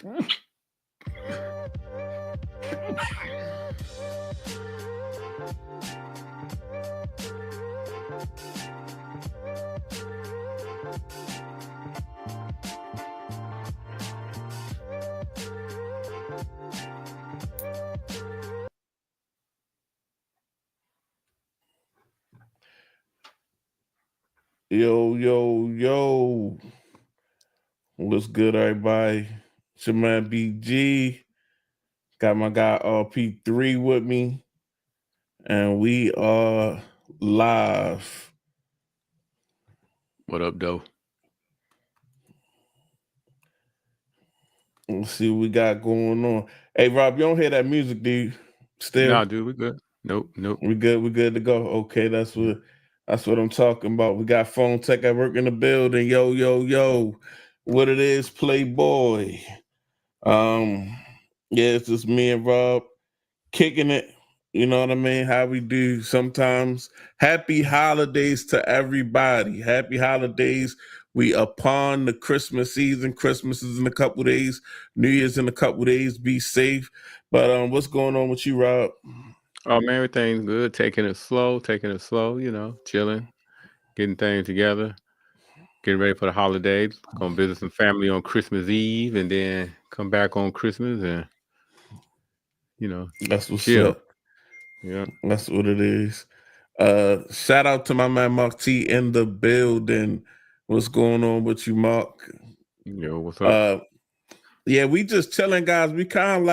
Yo, yo, yo. What's good, everybody? It's your man BG. Got my guy RP3 with me. And we are live. What up, though? Let's see what we got going on. Hey, Rob, you don't hear that music, do you? Still? Nah, dude, we good. Nope. We good to go. Okay, that's what I'm talking about. We got phone tech at work in the building. Yo, yo, yo. What it is, Playboy. Yeah, it's just me and Rob kicking it. You know what I mean? How we do sometimes. Happy holidays to everybody. Happy holidays. We upon the Christmas season. Christmas is in a couple days. New Year's in a couple days. Be safe. But what's going on with you, Rob? Oh man, everything's good. Taking it slow. You know, chilling, getting things together, getting ready for the holidays. Gonna visit some family on Christmas Eve, and then come back on Christmas, and you know, That's what's chill. up. Yeah. That's what it is. Shout out to my man Mark T in the building. What's going on with you, Mark? Yo, what's up? Yeah, we just chilling, guys. We're kind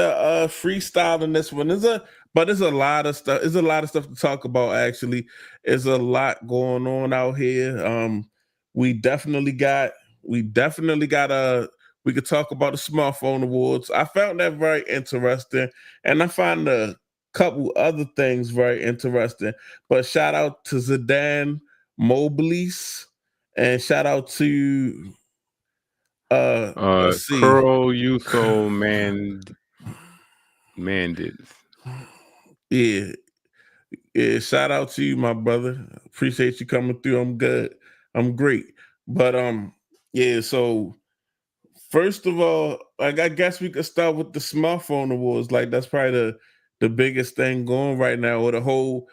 of freestyling this one. There's a lot of stuff. There's a lot of stuff to talk about. Actually, there's a lot going on out here. We definitely got we could talk about the smartphone awards. I found that very interesting, and I find a couple other things very interesting. But shout out to Zidane Mobley's, and shout out to let's see. Curl Yuso Mandis. Yeah, yeah. Shout out to you, my brother. Appreciate you coming through. I'm good. I'm great. But yeah. So first of all, like I guess we could start with the smartphone awards. Like that's probably the biggest thing going right now, or the whole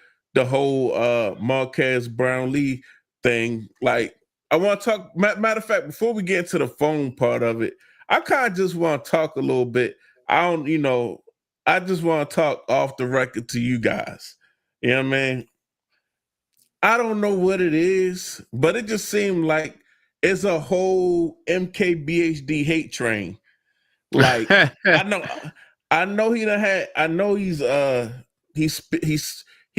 Marquez Brownlee thing. Like I want to talk. Matter of fact, before we get into the phone part of it, I kind of just want to talk a little bit. I don't, you know, I just want to talk off the record to you guys. You know what I mean? I don't know what it is, but it just seemed like it's a whole MKBHD hate train. Like I know, I know he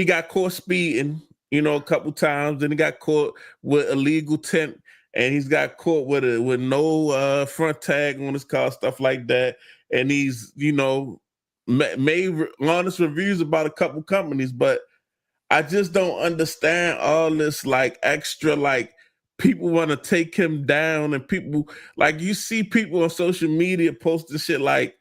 got caught speeding, you know, a couple times. Then he got caught with illegal tint, and he's got caught with no front tag on his car, stuff like that. And he's, you know, made honest reviews about a couple companies, but I just don't understand all this like extra like people want to take him down, and people like you see people on social media posting shit like,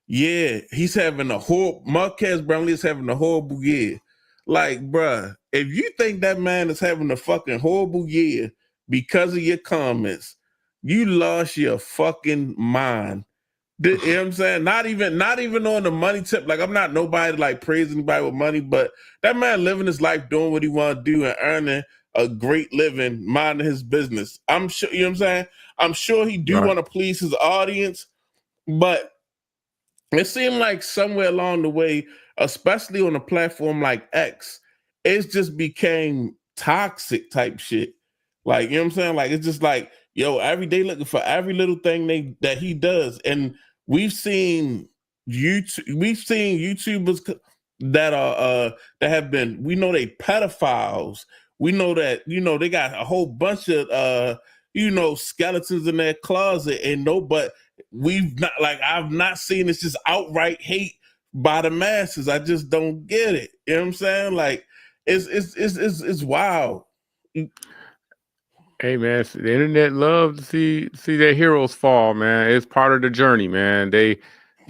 yeah, he's having a horrible Marquez Brownlee is having a horrible year. Like, bruh, if you think that man is having a fucking horrible year because of your comments, you lost your fucking mind. You know what I'm saying? Not even on the money tip. Like I'm not nobody like praising anybody with money, but that man living his life doing what he want to do and earning a great living, minding his business. I'm sure, you know what I'm saying? I'm sure he do Right. want to please his audience, but it seemed like somewhere along the way, especially on a platform like X, it just became toxic type shit. Like, you know what I'm saying? Like it's just like, yo, every day looking for every little thing that he does. And we've seen YouTubers that are that have been, we know they pedophiles. We know that, you know, they got a whole bunch of you know, skeletons in their closet, and no, but we've not, like I've not seen it's just outright hate by the masses. I just don't get it. You know what I'm saying? Like it's wild. Hey man, the internet loves to see their heroes fall, man. It's part of the journey, man. They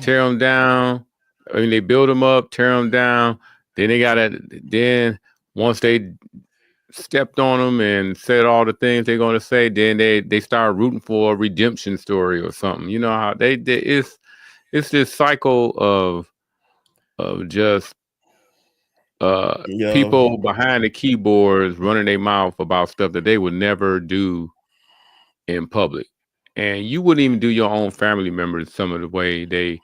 tear them down. I mean, they build them up, tear them down. Then they gotta. Then once they stepped on them and said all the things they're going to say, then they start rooting for a redemption story or something. You know how it's this cycle of just Yo, people behind the keyboards running their mouth about stuff that they would never do in public. And you wouldn't even do your own family members some of the way they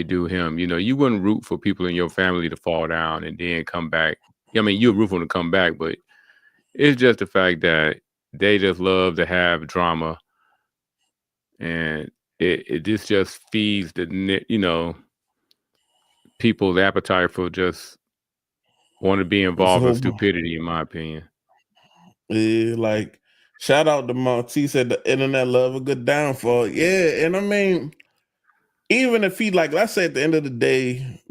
do him. You know, you wouldn't root for people in your family to fall down and then come back. I mean, you'd root for them to come back, but it's just the fact that they just love to have drama, and it just feeds people's appetite for just want to be involved in stupidity, in my opinion. Yeah, like shout out to Monty, said the internet love a good downfall. Yeah, and I mean, even if he like, let's say at the end of the day,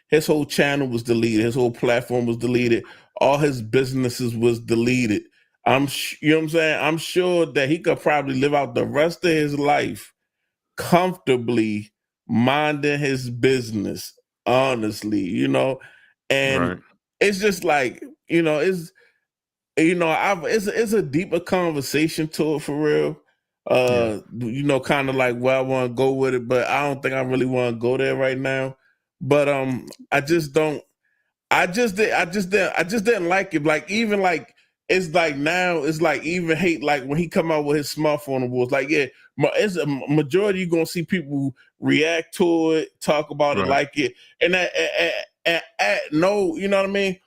his whole channel was deleted, his whole platform was deleted, all his businesses was deleted. You know what I'm saying? I'm sure that he could probably live out the rest of his life comfortably minding his business, honestly, and Right. it's just like, it's a deeper conversation to it for real. Kind of like where I want to go with it, but I don't think I really want to go there right now. But I just don't. I just didn't like it. Like even like it's like now it's like even hate like when he come out with his smartphone awards. Like yeah, it's a majority you're gonna see people react to it, talk about it, like it, and no, you know what I mean.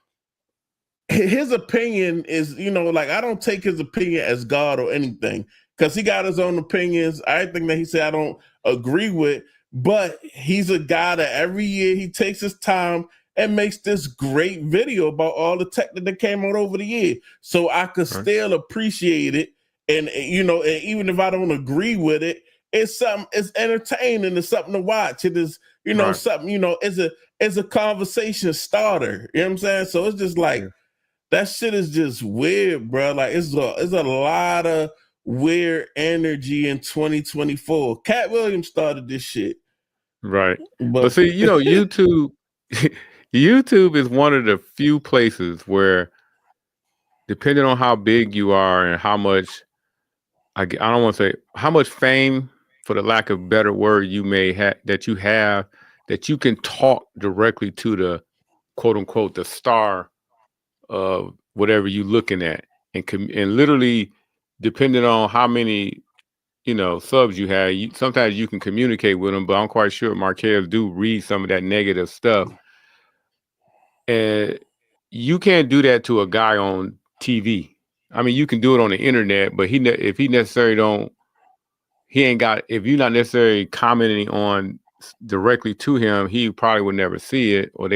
His opinion is, like I don't take his opinion as God or anything because he got his own opinions. I think that he said I don't agree with, but he's a guy that every year he takes his time and makes this great video about all the tech that came out over the year. So I could still appreciate it. And, and even if I don't agree with it, it's something, it's entertaining, it's something to watch. It is, something, it's a conversation starter. You know what I'm saying? So it's just like, that shit is just weird, bro. Like it's a lot of weird energy in 2024. Cat Williams started this shit. Right. But see, YouTube YouTube is one of the few places where, depending on how big you are and how much, I don't want to say how much fame, for the lack of better word, you may have that you can talk directly to the quote unquote the star of whatever you're looking at, and literally, depending on how many subs you have, sometimes you can communicate with them. But I'm quite sure Marquez do read some of that negative stuff, and you can't do that to a guy on TV. I mean, you can do it on the internet, but if you're not necessarily commenting on directly to him, he probably would never see it, or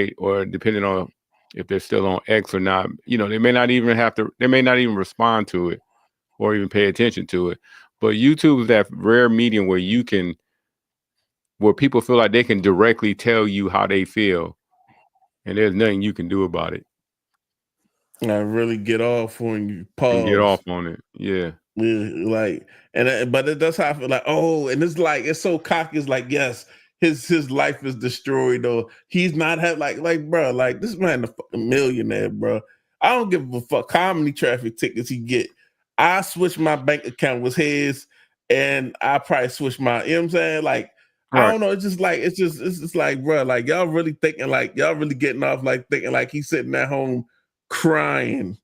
depending on if they're still on X or not, they may not even respond to it or even pay attention to it. But YouTube is that rare medium where people feel like they can directly tell you how they feel, and there's nothing you can do about it. I really get off on you. Pause. And get off on it. Yeah. Like, but that's how I feel like, oh, and it's like, it's so cocky. It's like, yes, his life is destroyed, or he's not like, bro, like this man a fucking millionaire, bro. I don't give a fuck how many traffic tickets he get. I switch my bank account with his, and I probably switch my, you know what I'm saying? Like, I don't know. It's just like, bro, like y'all really thinking like y'all really getting off like thinking like he's sitting at home crying.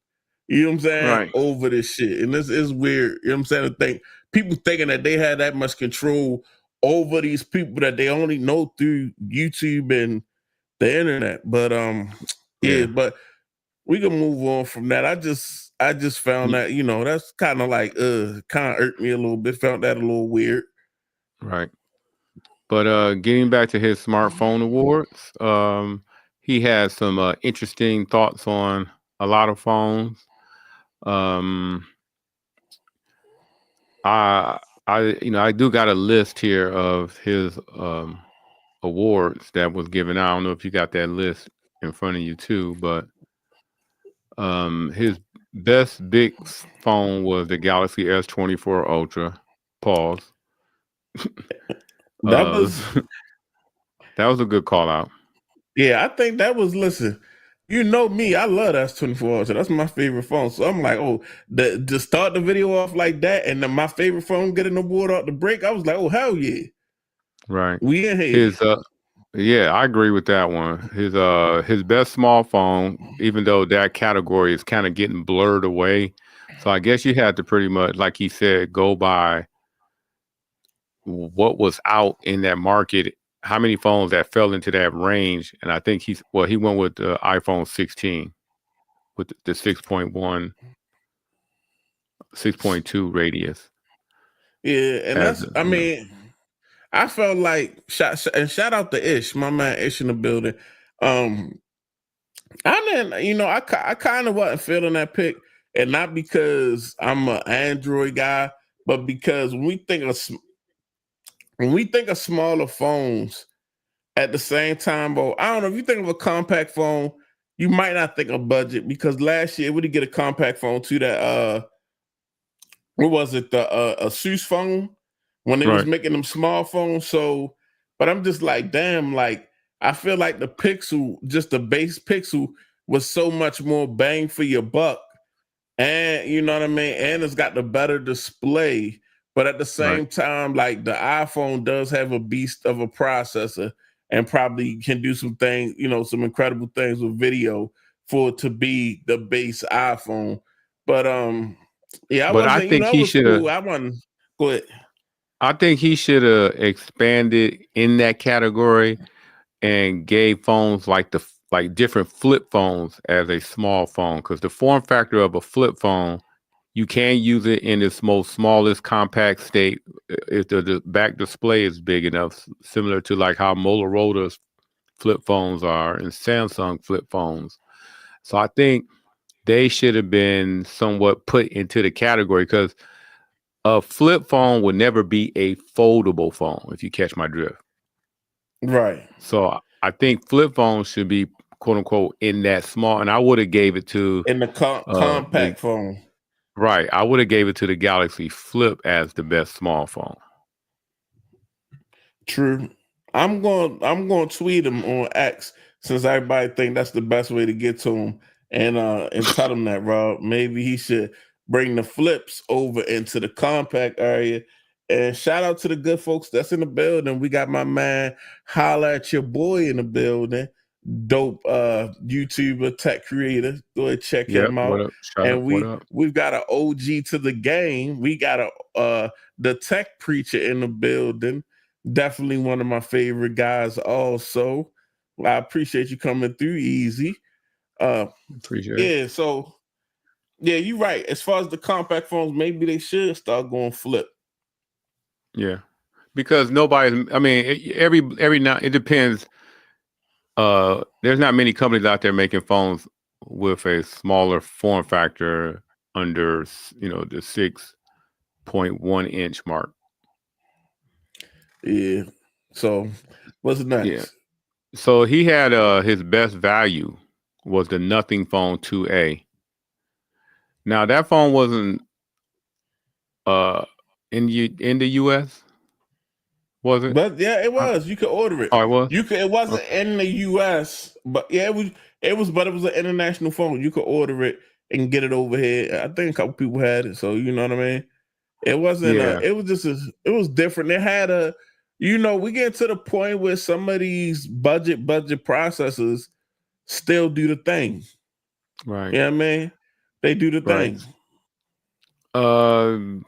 You know what I'm saying? Right. Over this shit. And this is weird. You know what I'm saying? To think people thinking that they had that much control over these people that they only know through YouTube and the internet. But but we can move on from that. I just found that, that's kind of like kind of irked me a little bit. Found that a little weird. Right. But getting back to his smartphone awards, he has some interesting thoughts on a lot of phones. I do got a list here of his awards that was given out. I don't know if you got that list in front of you too, but his best big phone was the Galaxy S24 Ultra. Pause. That was that was a good call out. Yeah, I think that was, listen, You know me, I love that S24 Ultra. That's my favorite phone. So I'm like, oh, to start the video off like that, and then my favorite phone getting the water out the break. I was like, oh hell yeah, Right. we in here. His yeah, I agree with that one. His best small phone, even though that category is kind of getting blurred away. So I guess you had to pretty much, like he said, go by what was out in that market, how many phones that fell into that range. And I think he went with the iPhone 16 with the 6.1, 6.2 radius. Yeah, and I mean, I felt like shout out to Ish, my man Ish in the building. I didn't, I kind of wasn't feeling that pick, and not because I'm an Android guy, but because when we think of smaller phones, at the same time, bro, I don't know if you think of a compact phone, you might not think of budget because last year we did get a compact phone too that what was it, the Asus phone when they was making them small phones. So, but I'm just like, damn, like I feel like the Pixel, just the base Pixel, was so much more bang for your buck, and you know what I mean. And it's got the better display, but at the same time, like the iPhone does have a beast of a processor, and probably can do some things, some incredible things with video for it to be the base iPhone. But yeah, I But I wasn't, think it he was should have. cool. I wasn't. Go ahead. I think he should have expanded in that category and gave phones like different flip phones as a small phone, because the form factor of a flip phone, you can use it in its most smallest compact state if the back display is big enough, similar to like how Motorola's flip phones are and Samsung flip phones. So I think they should have been somewhat put into the category, because a flip phone would never be a foldable phone, if you catch my drift. Right. So I think flip phones should be quote unquote in that small, and I would have gave it to In the compact phone. Right. I would have gave it to the Galaxy Flip as the best small phone. True. I'm going to tweet him on X, since everybody think that's the best way to get to him, and tell him that, Rob, maybe he should bring the flips over into the compact area. And shout out to the good folks that's in the building. We got my man Holla at Your Boy in the building. Dope YouTuber, tech creator. Go ahead, check him out. What up? And what up? we've got an OG to the game. We got the tech preacher in the building. Definitely one of my favorite guys also. I appreciate you coming through, Easy. Appreciate it. Yeah, so yeah, you're right. As far as the compact phones, maybe they should start going flip. Yeah. Because every now, it depends. There's not many companies out there making phones with a smaller form factor under, the 6.1 inch mark. Yeah. So what's next? Yeah. So he had his best value was the Nothing Phone 2A. Now that phone wasn't in the US, was it? But yeah, it was. You could order it. Oh, it was? It wasn't in the US, but yeah, it was but it was an international phone. You could order it and get it over here. I think a couple people had it, so you know what I mean? It wasn't it was just it was different. It had we get to the point where some of these budget processors still do the thing. Right. You know what I mean? They do the thing. I'm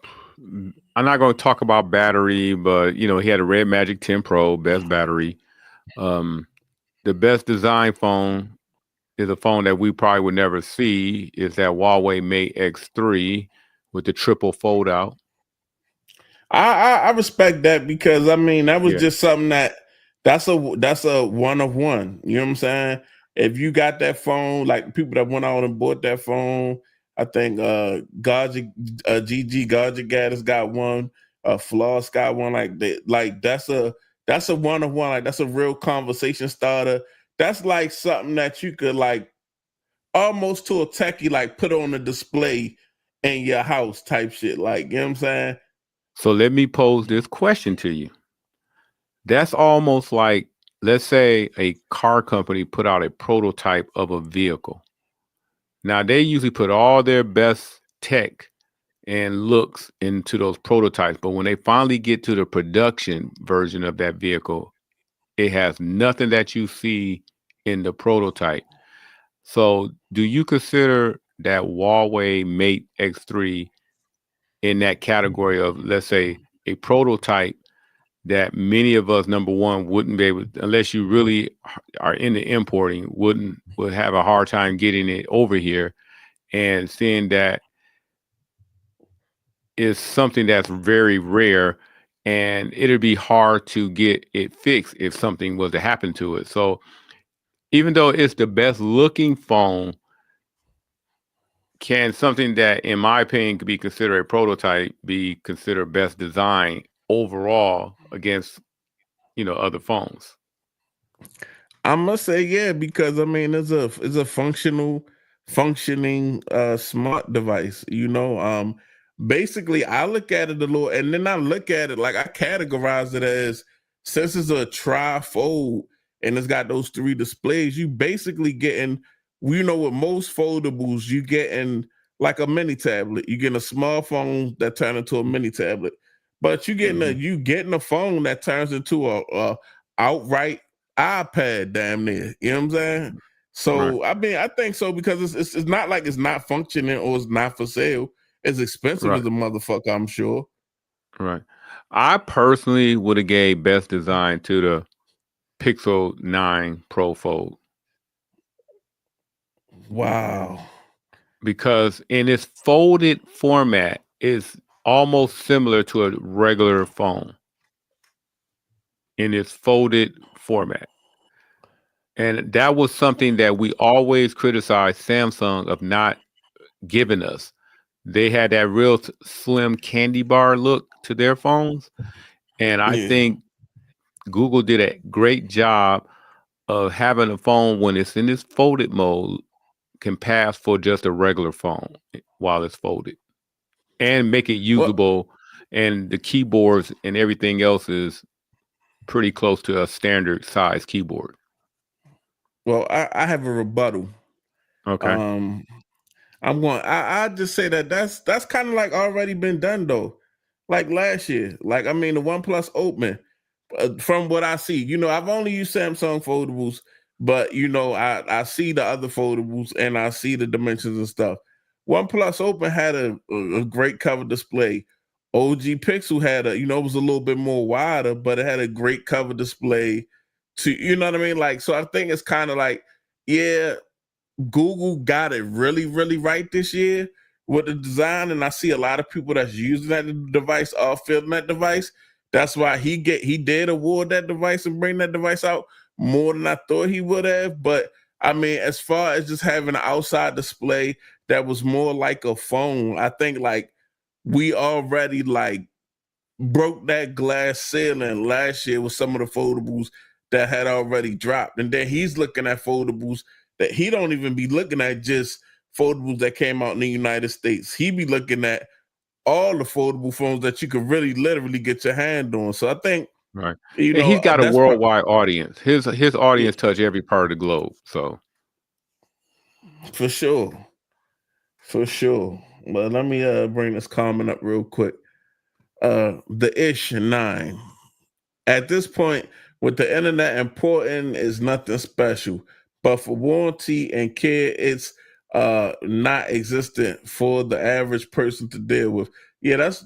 not going to talk about battery, but he had a Red Magic 10 Pro, best battery. The best design phone is a phone that we probably would never see, is that Huawei Mate X3 with the triple fold out. I respect that, because that was just something that's a one of one. You know what I'm saying? If you got that phone, like people that went out and bought that phone, I think GG Gadget has got one, Floss got one, that's a one of one, like that's a real conversation starter. That's like something that you could like almost to a techie, like put on a display in your house type shit. Like, you know what I'm saying? So let me pose this question to you. That's almost like let's say a car company put out a prototype of a vehicle. Now they usually put all their best tech and looks into those prototypes, but when they finally get to the production version of that vehicle, it has nothing that you see in the prototype. So, do you consider that Huawei Mate X3 in that category of, let's say, a prototype that many of us, number one, wouldn't be able, unless you really are into importing, would have a hard time getting it over here, and seeing that is something that's very rare, and it'd be hard to get it fixed if something was to happen to it. So even though it's the best looking phone, can something that, in my opinion, could be considered a prototype be considered best design overall against, other phones? I must say, yeah, because I mean, it's a functioning smart device. Basically, I look at it a little, and then I look at it like I categorize it as, since it's a tri-fold and it's got those three displays, you basically getting, with most foldables, you getting like a mini tablet. You getting a small phone that turn into a mini tablet, but you getting a phone that turns into a outright iPad, damn near. You know what I'm saying? Right, So I mean, I think so, because it's not like it's not functioning or it's not for sale. It's expensive right, as a motherfucker, I'm sure. right. I personally would have gave best design to the Pixel 9 Pro Fold, Wow. because in its folded format is almost similar to a regular phone in its folded format. And that was something that we always criticized Samsung of not giving us. They had that real slim candy bar look to their phones. And I Yeah. think Google did a great job of having a phone, when it's in this folded mode, can pass for just a regular phone while it's folded, and make it Well, usable. And the keyboards and everything else is pretty close to a standard size keyboard. I have a rebuttal. Okay. Um, I just say that's kind of like already been done though. Like last year. Like, I mean, the OnePlus Open, from what I see, I've only used Samsung foldables, but I see the other foldables and I see the dimensions and stuff. OnePlus Open had a great cover display. OG Pixel had it was a little bit more wider, but it had a great cover display to, you know what I mean? Like, so I think it's kind of like, yeah, Google got it really, really right this year with the design, and I see a lot of people that's using that device are feeling that device. That's why he did award that device and bring that device out more than I thought he would have. But I mean, as far as just having an outside display that was more like a phone, I think like we already like broke that glass ceiling last year with some of the foldables that had already dropped. And then he's looking at foldables that he don't even be looking at, just foldables that came out in the United States. He be looking at all the foldable phones that you could really literally get your hand on. So I think, Right. And he's got a that's probably, worldwide audience. His audience touch every part of the globe. So for sure. For sure. But let me bring this comment up real quick. The Ish 9. At this point, with the internet, important is nothing special. But for warranty and care, it's not existent for the average person to deal with. Yeah, that's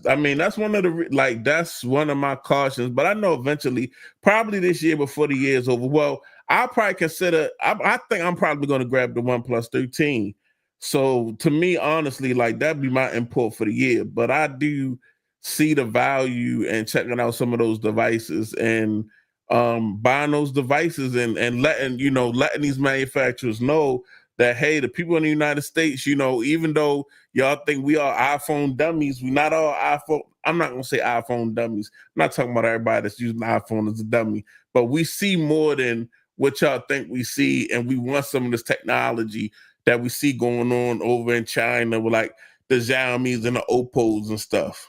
one of the that's one of my cautions. But I know eventually, probably this year before the year is over. Well, I'll probably consider. I think I'm probably going to grab the OnePlus 13. So to me, honestly, like that'd be my import for the year. But I do see the value and checking out some of those devices and buying those devices and letting these manufacturers know that, hey, the people in the United States, even though y'all think we are iPhone dummies, we not all iPhone. I'm not gonna say iPhone dummies. I'm not talking about everybody that's using the iPhone as a dummy, but we see more than what y'all think we see, and we want some of this technology that we see going on over in China with like the Xiaomi's and the Oppos and stuff.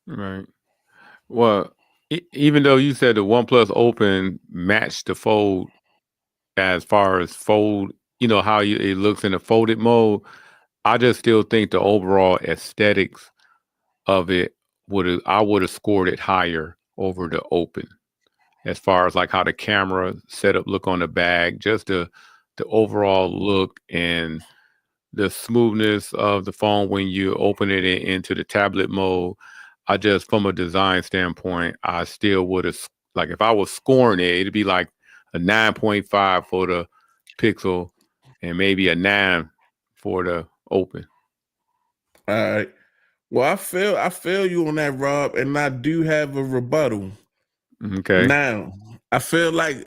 right. Well, Even though you said the OnePlus Open matched the Fold as far as fold, how it looks in the folded mode, I just still think the overall aesthetics of it I would have scored it higher over the Open, as far as like how the camera setup look on the bag, just the overall look and the smoothness of the phone when you open it into the tablet mode. I just, from a design standpoint, I still would have, like, if I was scoring it, it'd be like a 9.5 for the Pixel and maybe a 9 for the Open. All right. Well, I feel you on that, Rob, and I do have a rebuttal. Okay. Now, I feel like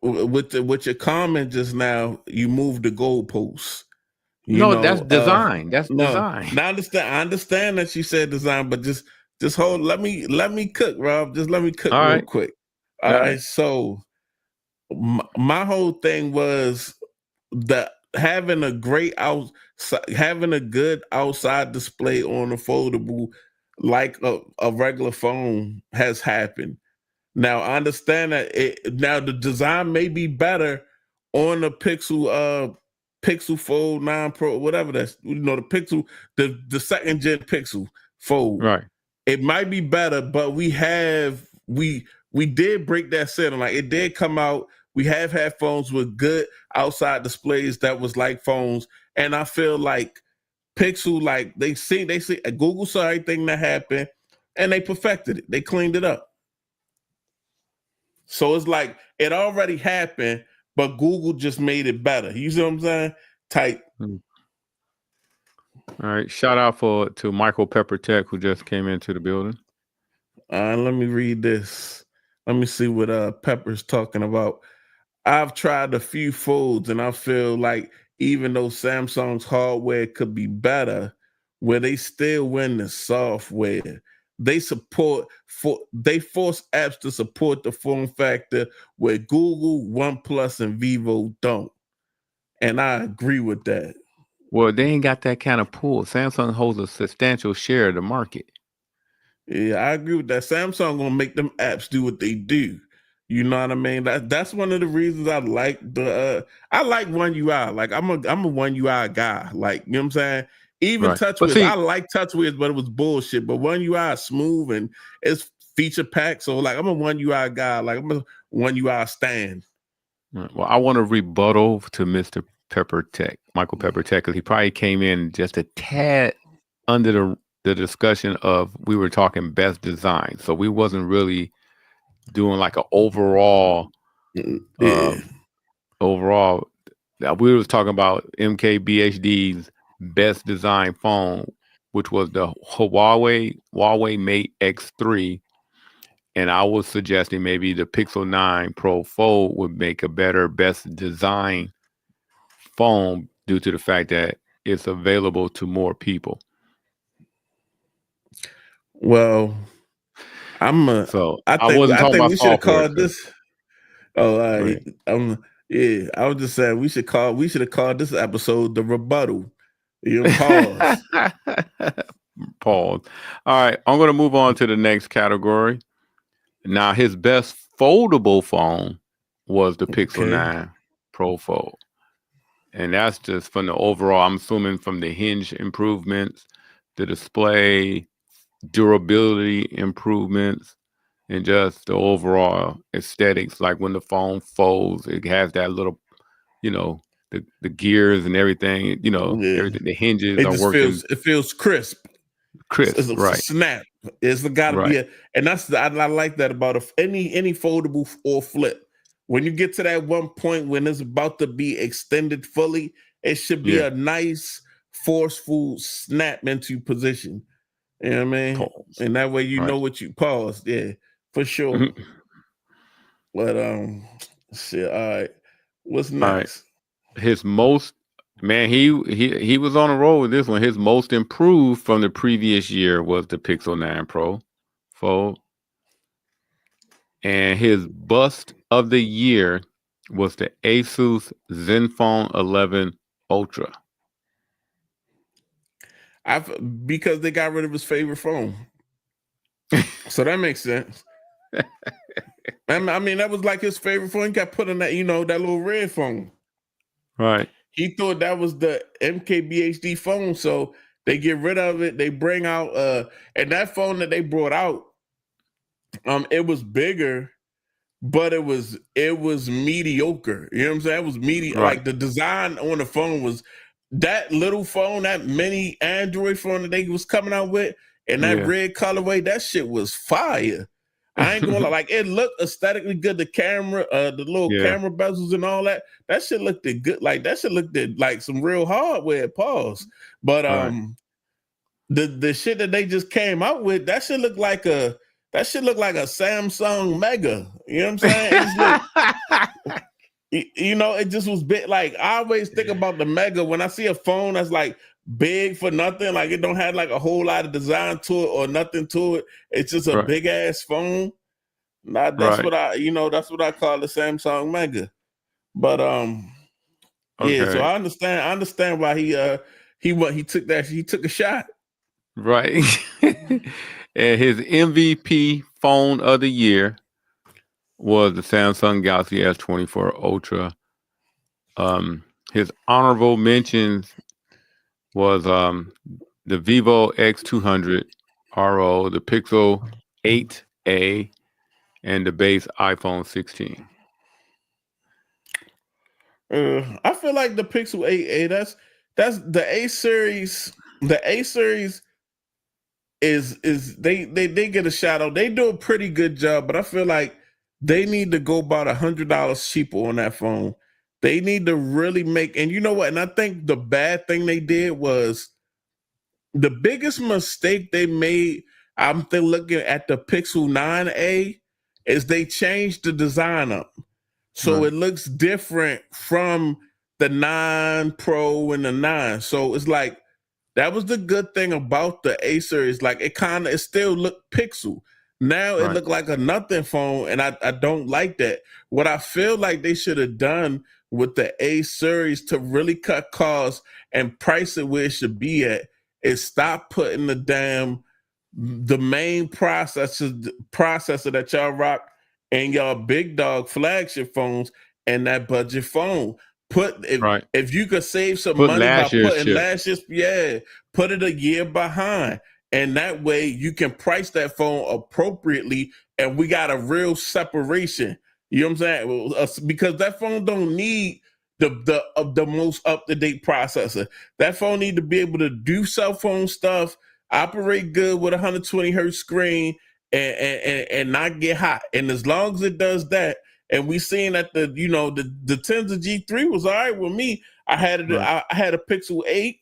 with your comment just now, you moved the goalposts. That's design. That's No, design. now I understand that you said design, but just hold. Let me cook, Rob. Just let me cook All real right. quick. All All right. right. So my whole thing was that having having a good outside display on a foldable like a regular phone has happened. Now I understand that now the design may be better on the Pixel Fold 9 Pro, whatever that's the Pixel, the second gen Pixel Fold. Right. It might be better, but we did break that setting. Like, it did come out. We have had phones with good outside displays that was like phones, and I feel like Pixel, like they see Google saw everything that happened, and they perfected it. They cleaned it up. So it's like it already happened, but Google just made it better. You see what I'm saying? Type. All right. Shout out to Michael Pepper Tech, who just came into the building. Let me read this. Let me see what Pepper's talking about. I've tried a few folds, and I feel like even though Samsung's hardware could be better, where they still win the software. They force apps to support the form factor where Google, OnePlus, and Vivo don't. And I agree with that. Well, they ain't got that kind of pull. Samsung holds a substantial share of the market. Yeah, I agree with that. Samsung gonna make them apps do what they do. You know what I mean? That's one of the reasons I like I like One UI. Like, I'm a One UI guy. Like, you know what I'm saying? Even Right. But TouchWiz, see, I like TouchWiz, but it was bullshit. But One UI is smooth and it's feature packed. So, like, I'm a One UI guy. Like, I'm a One UI stand. well, I want to rebuttal to Mr. Pepper Tech, Michael Pepper Tech, because he probably came in just a tad under the discussion of, we were talking best design. So we wasn't really doing like an overall, overall. We was talking about MKBHD's best design phone, which was the Huawei Mate X3. And I was suggesting maybe the Pixel 9 Pro Fold would make a better best design phone due to the fact that it's available to more people. Well, I think we should have called this. Oh, yeah. I was just saying we should have called this episode the rebuttal. You pause. Pause. All right, I'm gonna move on to the next category. Now, his best foldable phone was the Pixel 9 Pro Fold. And that's just from the overall, I'm assuming from the hinge improvements, the display, durability improvements, and just the overall aesthetics. Like when the phone folds, it has that little, the gears and everything, everything, the hinges are working. It feels crisp. It's a Right. snap. It's got to be and I like that about any foldable or flip. When you get to that one point when it's about to be extended fully, it should be a nice, forceful snap into position. You know what I mean? Pause. And that way you know what you paused. Yeah, for sure. But shit. All right. What's next? All right. His most, man, he was on a roll with this one. His most improved from the previous year was the Pixel 9 Pro Fold. And his bust of the year was the Asus Zenfone 11 Ultra. Because they got rid of his favorite phone. So that makes sense. I mean, that was like his favorite phone. He got put on that, that little red phone. Right. He thought that was the MKBHD phone, so they get rid of it. They bring out and that phone that they brought out, it was bigger, but it was mediocre. You know what I'm saying? It was Right. Like the design on the phone was that little phone, that mini Android phone that they was coming out with, and that red colorway. That shit was fire. I ain't gonna lie, like it looked aesthetically good. The camera, the little camera bezels and all that. That shit looked good. Like that shit looked like some real hardware. Pause. But the shit that they just came out with, that shit looked like a Samsung Mega. You know what I'm saying? It just was big. Like I always think about the Mega when I see a phone that's like big for nothing, like it don't have like a whole lot of design to it or nothing to it. It's just a big ass phone. That's what that's what I call the Samsung Mega. But yeah, so I understand why he took a shot. Right. And his MVP phone of the year was the Samsung Galaxy S24 Ultra. His honorable mentions was the Vivo X200 RO, the Pixel 8a, and the base iPhone 16. I feel like the Pixel 8a, that's the A series. The A series is they get a shout out. They do a pretty good job, but I feel like they need to go about $100 cheaper on that phone. They need to really make, and you know what? And I think the bad thing they did was the biggest mistake they made. I'm looking at the Pixel 9a is they changed the design up. So it looks different from the 9 Pro and the 9. So it's like, that was the good thing about the A series. Like it still looked Pixel. Now it looked like a nothing phone, and I don't like that. What I feel like they should have done with the A series to really cut costs and price it where it should be at is stop putting the main processor that y'all rock and y'all big dog flagship phones and that budget phone. If you could save some money by putting last year's, put it a year behind. And that way you can price that phone appropriately and we got a real separation. You know what I'm saying? Because that phone don't need the most up-to-date processor. That phone need to be able to do cell phone stuff, operate good with a 120 hertz screen, and not get hot. And as long as it does that, and we seen that the Tensor G3 was all right with me. I had I had a Pixel 8.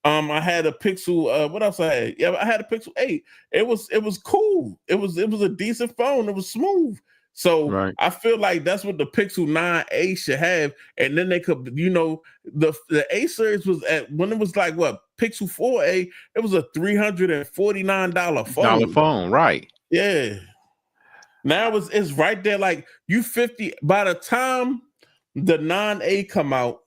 I had a Pixel. What else I had? Yeah, I had a Pixel 8. It was cool. It was a decent phone. It was smooth. So I feel like that's what the Pixel 9a should have. And then they could, the A series was when it was like what Pixel 4a. It was a $349 phone. Right? Yeah. Now it's right there. Like you 50 by the time the 9A come out,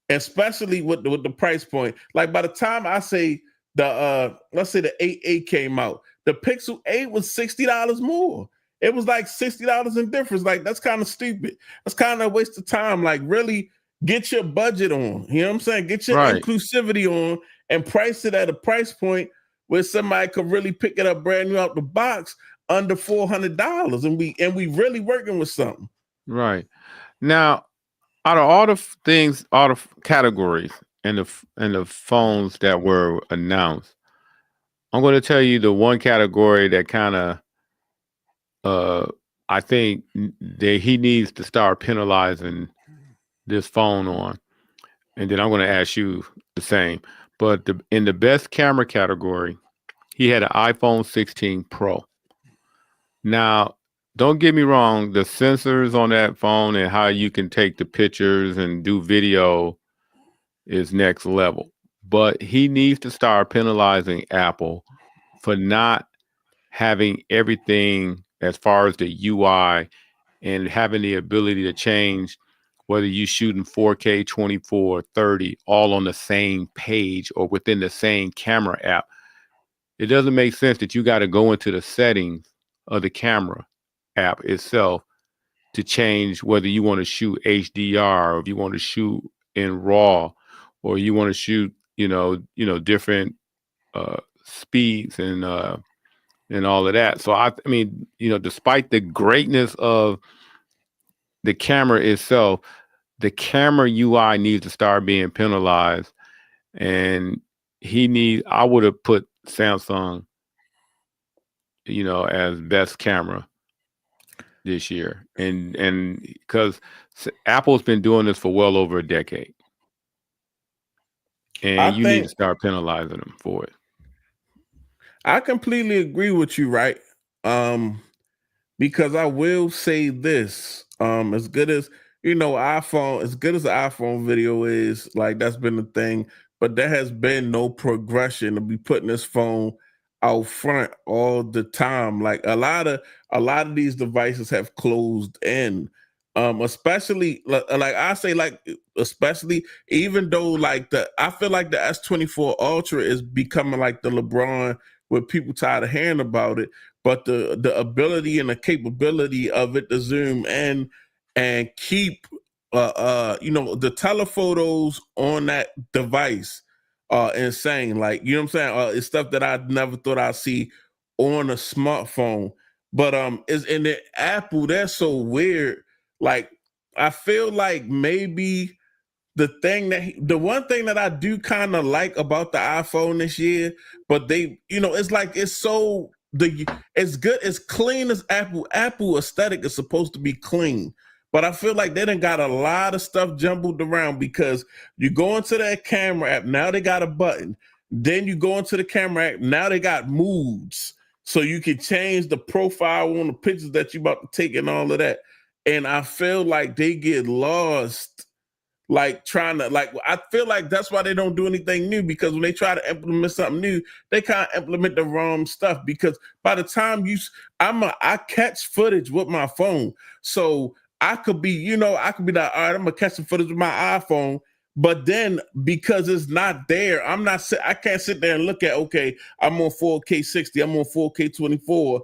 especially with the price point. Like by the time I say let's say the 8A came out, the Pixel 8 was $60 more. It was like $60 in difference. Like that's kind of stupid. That's kind of a waste of time. Like really get your budget on. You know what I'm saying? Get your inclusivity on and price it at a price point where somebody could really pick it up brand new out the box under $400, and we really working with something. Right. Now, out of all the things, all the categories and the phones that were announced, I'm going to tell you the one category that kind of I think that he needs to start penalizing this phone on, and then I'm going to ask you the same. But in the best camera category, he had an iPhone 16 Pro. Now, don't get me wrong, the sensors on that phone and how you can take the pictures and do video is next level. But he needs to start penalizing Apple for not having everything as far as the UI and having the ability to change whether you shooting 4K, 24, 30, all on the same page or within the same camera app. It doesn't make sense that you got to go into the settings of the camera app itself to change whether you want to shoot HDR or if you want to shoot in RAW or you want to shoot, different speeds and all of that. So I mean, despite the greatness of the camera itself, the camera UI needs to start being penalized. And I would have put Samsung, as best camera this year. And because Apple's been doing this for well over a decade. And you need to start penalizing them for it. I completely agree with you, right? Because I will say this, as good as iPhone, as good as the iPhone video is, like that's been the thing, but there has been no progression to be putting this phone out front all the time. Like a lot of these devices have closed in. Especially like I say, like especially even though I feel like the S24 Ultra is becoming like the LeBron where people tired of hearing about it, but the ability and the capability of it to zoom in and keep the telephotos on that device are insane. Like, you know what I'm saying? It's stuff that I never thought I'd see on a smartphone. But is in the Apple, that's so weird. Like, I feel like maybe the one thing that I do kind of like about the iPhone this year, but it's like it's good, as clean as Apple aesthetic is supposed to be clean. But I feel like they done got a lot of stuff jumbled around because you go into that camera app, now they got a button. Then you go into the camera app, now they got moods. So you can change the profile on the pictures that you about to take and all of that. And I feel like they get lost, like I feel like that's why they don't do anything new, because when they try to implement something new, they kind of implement the wrong stuff. Because by the time I catch footage with my phone, so I could be like, all right, I'm gonna catch some footage with my iPhone, but then because it's not there, I can't sit there and look at, okay, I'm on 4K 60, I'm on 4K 24,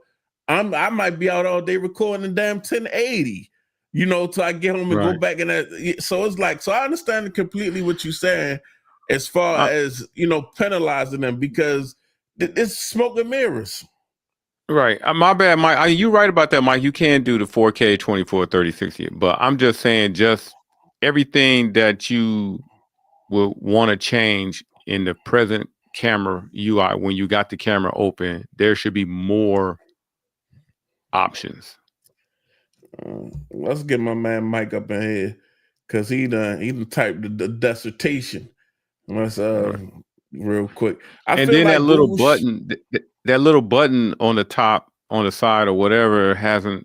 I might be out all day recording in damn 1080. Till I get home and go back in that. So it's like, so I understand completely what you're saying as far as, penalizing them, because it's smoke and mirrors. Right. My bad, Mike. You right about that, Mike. You can do the 4K, 24, 30, 60. But I'm just saying, just everything that you will want to change in the present camera UI, when you got the camera open, there should be more options. Let's get my man Mike up in here, because he done typed the dissertation. Let's real quick. And then like that little button, that little button on the top, on the side, or whatever, it's a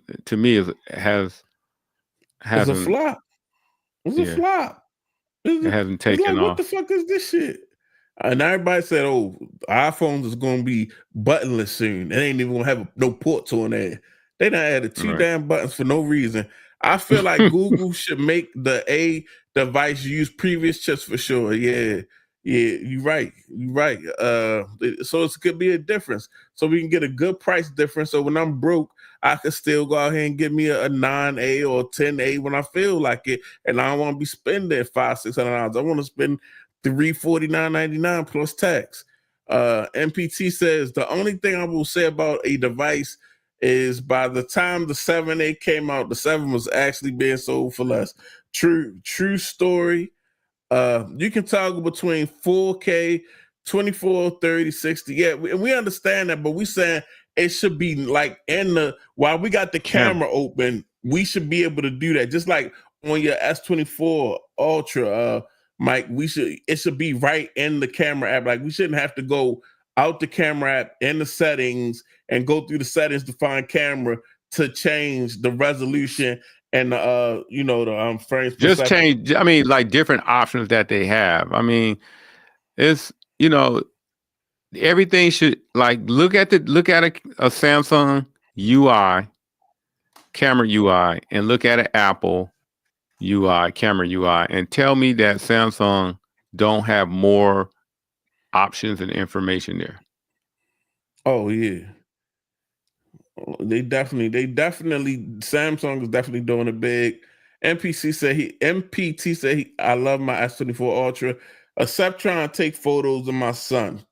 flop. It's a flop. It hasn't taken off. What the fuck is this shit? And everybody said, "Oh, iPhones is gonna be buttonless soon. It ain't even gonna have no ports on there." They done added two damn buttons for no reason. I feel like Google should make the A device use previous chips for sure. Yeah, you're right. So it could be a difference. So we can get a good price difference. So when I'm broke, I could still go out here and get me a 9A or 10A when I feel like it, and I don't want to be spending $500-$600. I want to spend $349.99 plus tax. MPT says the only thing I will say about a device is by the time the 7A came out, the 7 was actually being sold for less. True story. You can toggle between 4K, 24, 30, 60. Yeah, we understand that, but we saying it should be like while we got the camera open, we should be able to do that. Just like on your S24 Ultra, Mike, it should be right in the camera app. Like, we shouldn't have to go out the camera app in the settings and go through the settings to find camera to change the resolution and the frames per just second. Change. I mean, like different options that they have. I mean, it's everything should, like, look at a Samsung UI, camera UI, and look at an Apple UI, camera UI, and tell me that Samsung don't have more options and information there. Oh yeah. They definitely, Samsung is definitely doing it big. MPT said I love my S24 Ultra, except trying to take photos of my son.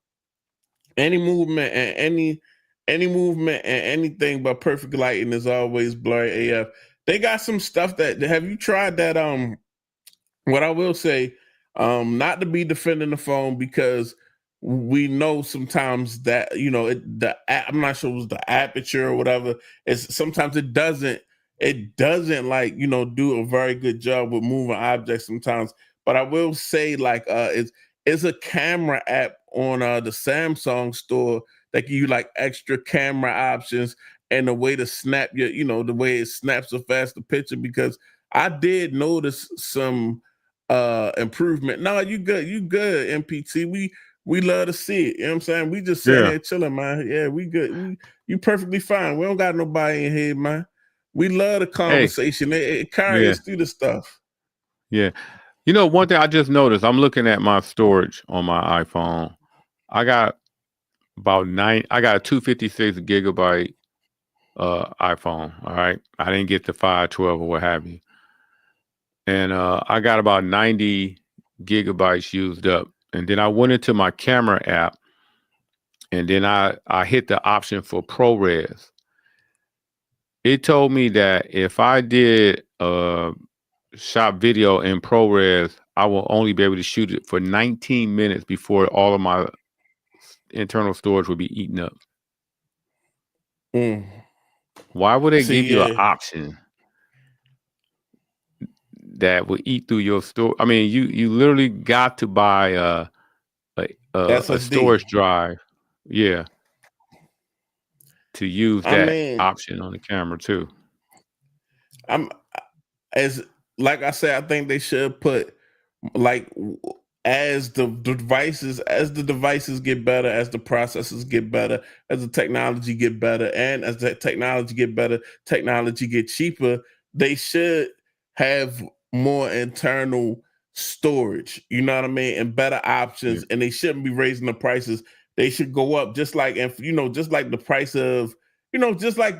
Any movement and any movement and anything but perfect lighting is always blurry AF. They got some stuff that have you tried that? What I will say, not to be defending the phone because we know sometimes that I'm not sure it was the aperture or whatever. It's sometimes it doesn't like do a very good job with moving objects sometimes. But I will say like it's a camera app on the Samsung store that give you like extra camera options and the way to snap the way it snaps a faster picture because I did notice some improvement. No, you good, MPT. We love to see it. You know what I'm saying? We just sitting here chilling, man. Yeah, we good. You perfectly fine. We don't got nobody in here, man. We love the conversation. It carries us through the stuff. Yeah. You know, one thing I just noticed, I'm looking at my storage on my iPhone. I got I got a 256 gigabyte iPhone. All right. I didn't get the 512 or what have you. And I got about 90 gigabytes used up. And then I went into my camera app and then I hit the option for ProRes. It told me that if I did shot video in ProRes, I will only be able to shoot it for 19 minutes before all of my internal storage will be eaten up. Why would they give you an option that will eat through your store? I mean, you literally got to buy a storage drive, to use that option on the camera too. Like I said, I think they should put like as the devices get better, as the processors get better, as the technology get better, and as the technology get better, technology get cheaper, they should have more internal storage, you know what I mean, and better options, and they shouldn't be raising the prices. They should go up just like, and just like the price of, just like,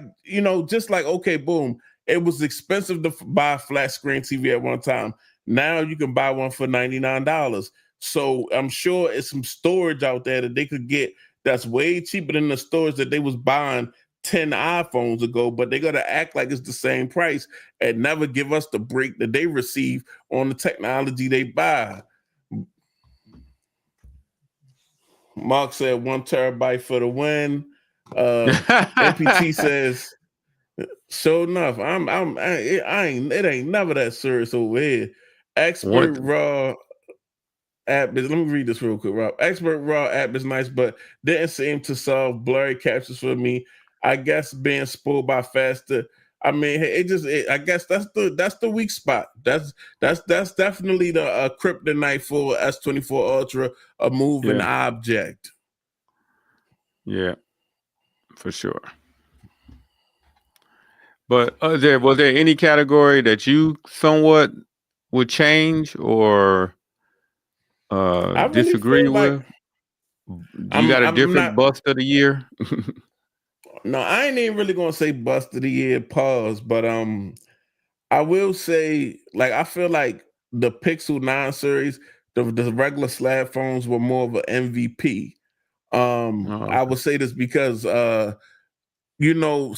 okay, boom, it was expensive to buy a flat screen TV at one time. Now you can buy one for $99. So I'm sure it's some storage out there that they could get that's way cheaper than the storage that they was buying 10 iPhones ago, but they got to act like it's the same price and never give us the break that they receive on the technology they buy. Mark said 1 terabyte for the win. MPT says, sure enough, it ain't never that serious over here. Expert Raw app is, let me read this real quick, Rob. Expert Raw app is nice, but didn't seem to solve blurry captures for me. I guess being spoiled by faster. I mean, I guess that's the weak spot. That's definitely the kryptonite for S24 Ultra, a moving object. Yeah, for sure. But was there any category that you somewhat would change or disagree with? Do you got a different bust of the year? No, I ain't even really gonna say bust of the year, pause, but I will say, like, I feel like the Pixel 9 series, the regular slab phones were more of an MVP. I would say this because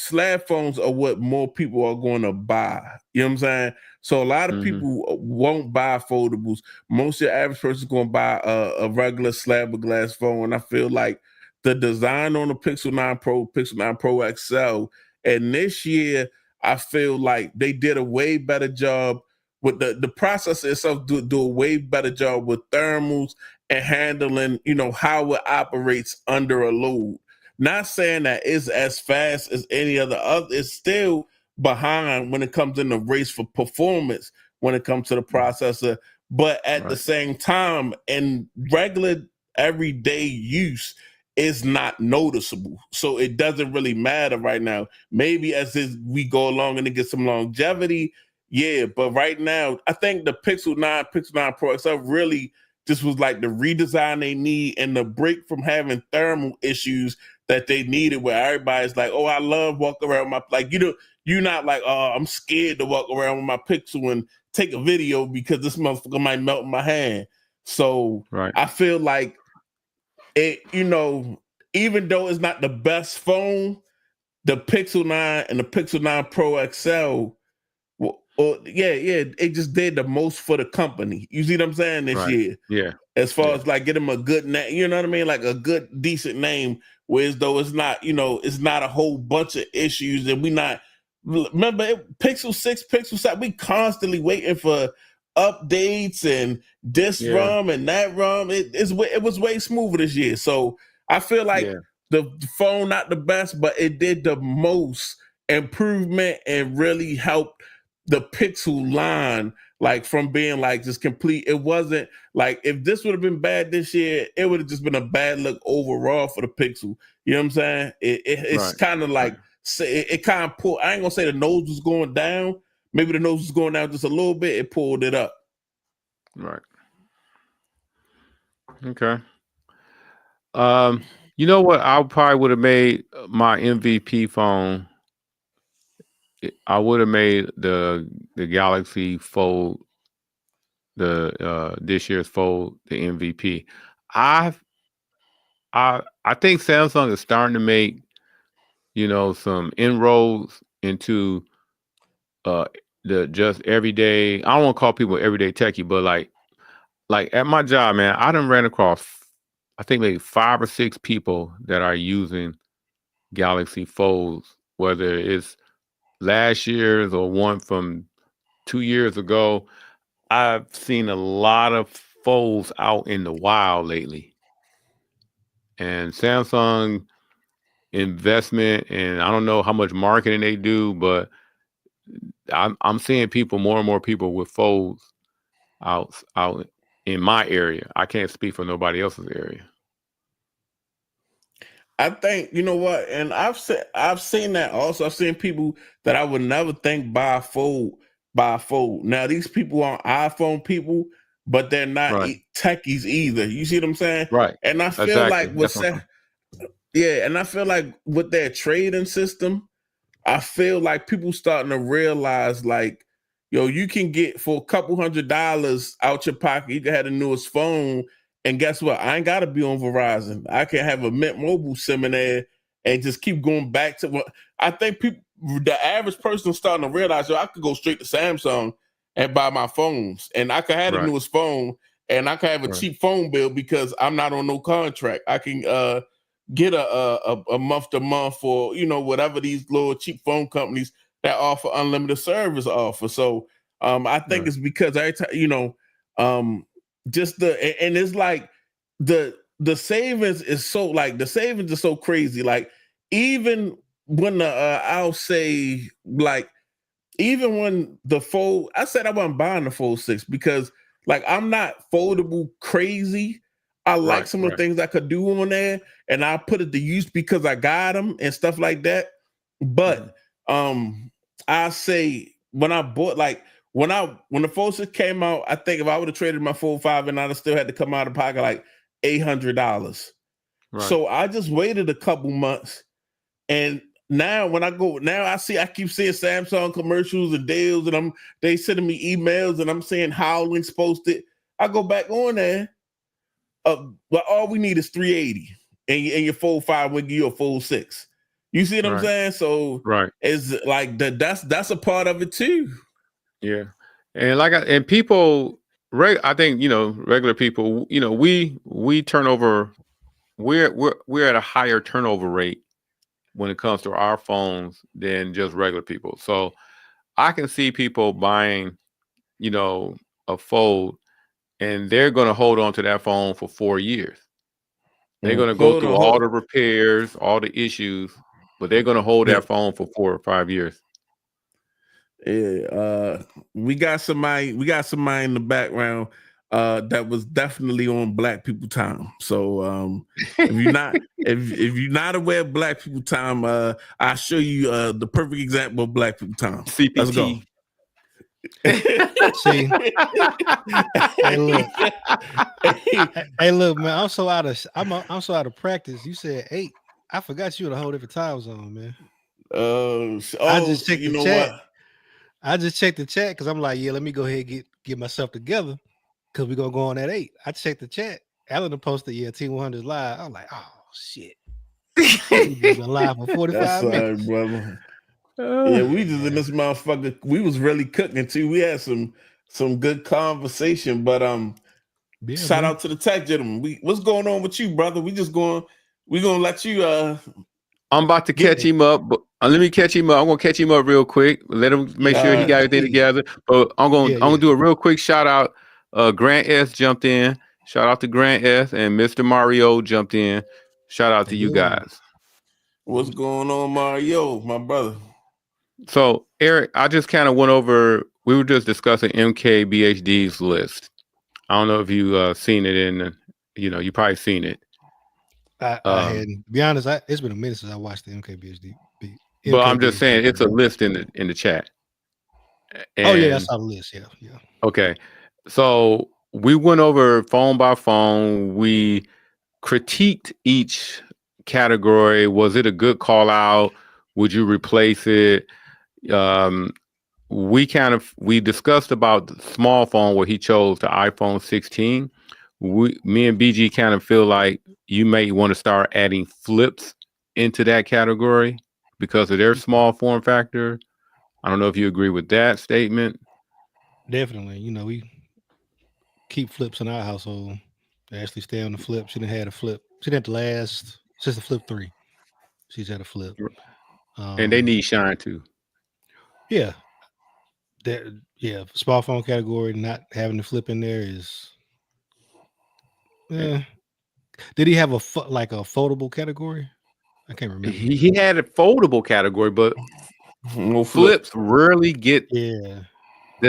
slab phones are what more people are going to buy. You know what I'm saying? So a lot of people won't buy foldables. Most of the average person is going to buy a regular slab of glass phone. And I feel like the design on the Pixel 9 Pro, Pixel 9 Pro XL, and this year, I feel like they did a way better job with the processor itself, do a way better job with thermals and handling, how it operates under a load. Not saying that it's as fast as any other. It's still behind when it comes in the race for performance when it comes to the processor. But at the same time, in regular everyday use, is not noticeable. So it doesn't really matter right now. Maybe as we go along and it gets some longevity, yeah. But right now, I think the Pixel 9 Pro XL really just was like the redesign they need and the break from having thermal issues that they needed, where everybody's like, oh, I love walking around with my, like, you're not like, oh, I'm scared to walk around with my Pixel and take a video because this motherfucker might melt in my hand. So I feel like it, even though it's not the best phone, the Pixel 9 and the Pixel 9 Pro XL, it just did the most for the company. You see what I'm saying this year? Yeah. As far as like get them a good name, you know what I mean? Like a good, decent name, whereas though it's not, it's not a whole bunch of issues, and we not, remember Pixel 6, Pixel 7, we constantly waiting for updates and this ROM and that ROM. It was way smoother this year. So I feel like the phone not the best, but it did the most improvement and really helped the Pixel line, like from being like just complete. It wasn't like, if this would have been bad this year, it would have just been a bad look overall for the Pixel. You know what I'm saying? It's kind of like, it kind of pulled, I ain't gonna say the nose was going down. Maybe the nose was going down just a little bit. It pulled it up. Right. Okay. You know what? I probably would have made my MVP phone. I would have made the Galaxy Fold, this year's Fold, the MVP. I think Samsung is starting to make, some inroads into the just everyday. I don't want to call people everyday techie, but like at my job, man, I done ran across, I think maybe 5 or 6 people that are using Galaxy Folds, whether it's last year's or one from 2 years ago. I've seen a lot of Folds out in the wild lately. And Samsung investment, and I don't know how much marketing they do, but I'm seeing more and more people with Folds out in my area. I can't speak for nobody else's area. I think, you know what, and I've seen that also. I've seen people that I would never think buy a Fold. Now these people are iPhone people, but they're not techies either. You see what I'm saying? Right. And I feel like and I feel like with their trading system, I feel like people starting to realize, like, yo, you can get for a couple $100 out your pocket, you can have the newest phone. And guess what? I ain't got to be on Verizon. I can have a Mint Mobile SIM in there and just keep going back to what I think people, the average person, starting to realize, yo, I could go straight to Samsung and buy my phones, and I can have the newest phone, and I can have a cheap phone bill because I'm not on no contract. I can get a month to month for, whatever these little cheap phone companies that offer unlimited service offer. So I think it's because every time, just and it's like the savings is so, like, the savings is so crazy. Like, even when I'll say, like, even when the Fold, I said I wasn't buying the Fold 6 because, like, I'm not foldable crazy. I like some of the things I could do on there, and I put it to use because I got them and stuff like that. But I say when I bought, like, when the Fold 6 came out, I think if I would have traded my Fold 5 and I'd still had to come out of pocket like $800. So I just waited a couple months, and now when I go, I keep seeing Samsung commercials and deals, and they sending me emails, and I'm seeing Howlings posted. I go back on there, but all we need is $380, and your Fold 5 will give you a Fold 6. You see what I'm saying? So it's like that's a part of it too. Yeah, and people, I think regular people, we turnover. We're at a higher turnover rate when it comes to our phones than just regular people. So I can see people buying, a Fold, and they're going to hold on to that phone for 4 years. They're going to go through all the repairs, all the issues, but they're going to hold that phone for 4 or 5 years. Yeah, we got somebody in the background that was definitely on Black People Time. So if you're not aware of Black People Time, I'll show you the perfect example of Black People Time. CPT. Let's go. See, hey look, man, I'm so out of practice. You said 8. I forgot you in a whole different time zone, man. I just checked you the know chat. what? I just checked the chat because I'm like, yeah, let me go ahead and get myself together because we're gonna go on at 8. I checked the chat. Alan posted, yeah, T100's live. I'm like, oh shit. We've been live for 45 That's all minutes. right, brother. Yeah, we just in this motherfucker. We was really cooking too. We had some good conversation, but Yeah, shout man. out to the tech gentleman. What's going on with you, brother? We gonna let you I'm about to catch him up, but let me catch him up. I'm gonna catch him up real quick. Let him make sure he got everything together. But I'm gonna do a real quick shout out. Grant S jumped in. Shout out to Grant S and Mr. Mario jumped in. Shout out to you guys. What's going on, Mario, my brother? So Eric, I just kind of went over. We were just discussing MKBHD's list. I don't know if you seen it in. You probably seen it. I hadn't. To be honest, it's been a minute since I watched the MKBHD. But I'm just saying it's a list in the chat. Oh yeah, I saw the list. Yeah. Okay, so we went over phone by phone. We critiqued each category. Was it a good call out? Would you replace it? We discussed about the small phone where he chose the iPhone 16. Me and BG kind of feel like you may want to start adding flips into that category because of their small form factor. I don't know if you agree with that statement. Definitely. We keep flips in our household. They actually stay on the flip. She didn't have a flip. She didn't last since the flip 3. She's had a flip. And they need shine too. Yeah. Small phone category, not having the flip in there is. Yeah. Did he have a foldable category? I can't remember. He had a foldable category, but no flips rarely get the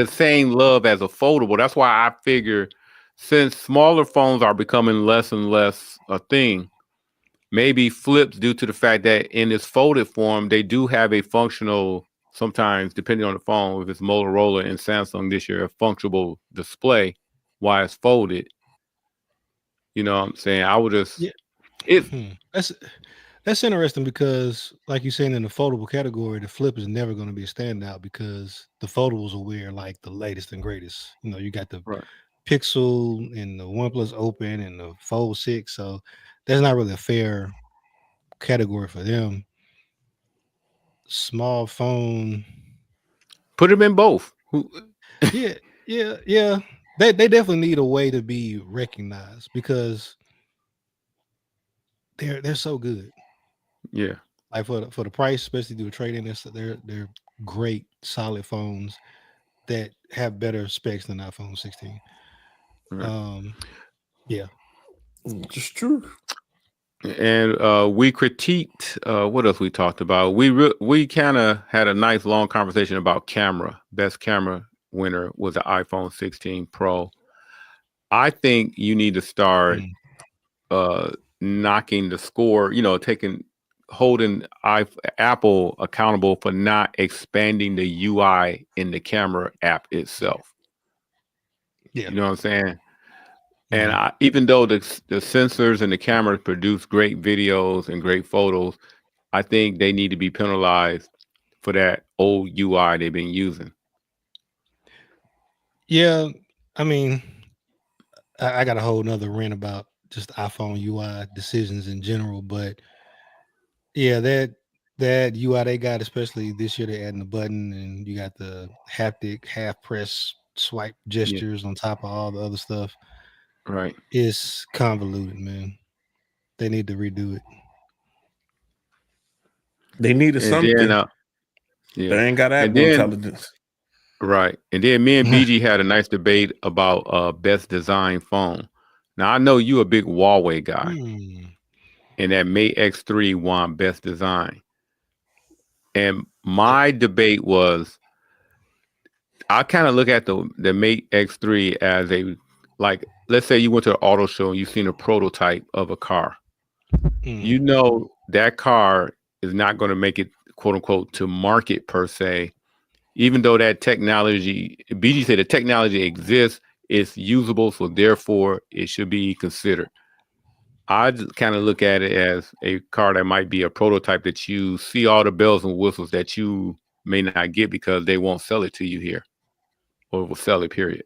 same love as a foldable. That's why I figure since smaller phones are becoming less and less a thing, maybe flips due to the fact that in this folded form, they do have a functional, sometimes depending on the phone, if it's Motorola and Samsung this year, a functional display while it's folded. You know what I'm saying? I would just That's interesting because, like you're saying, in the foldable category, the flip is never going to be a standout because the foldables are where like the latest and greatest. You got the Pixel and the OnePlus Open and the Fold 6, so that's not really a fair category for them. Small phone, put them in both. yeah. They definitely need a way to be recognized because they're so good. Yeah, like for the price, especially do a trade-in, they're great, solid phones that have better specs than iPhone 16. Yeah, just true. And we critiqued what else we talked about. We kind of had a nice long conversation about camera. Best camera winner was the iPhone 16 Pro. I think you need to start knocking the score, holding Apple accountable for not expanding the UI in the camera app itself. Yeah. You know what I'm saying? And even though the sensors and the cameras produce great videos and great photos, I think they need to be penalized for that old UI they've been using. Yeah, I mean, I got a whole nother rant about just iPhone UI decisions in general, but yeah, that UI they got, especially this year, they're adding the button and you got the haptic half press swipe gestures on top of all the other stuff. Right. It's convoluted, man. They need to redo it. They needed something. They ain't got Apple intelligence. Right. And then me and BG had a nice debate about best design phone. Now I know you a big Huawei guy. And that Mate X3 won best design. And my debate was, I kind of look at the Mate X3 as let's say you went to an auto show and you've seen a prototype of a car. You know that car is not going to make it, quote unquote, to market per se, even though that technology, BG said the technology exists, it's usable, so therefore it should be considered. I just kind of look at it as a car that might be a prototype that you see all the bells and whistles that you may not get because they won't sell it to you here, or will sell it. Period.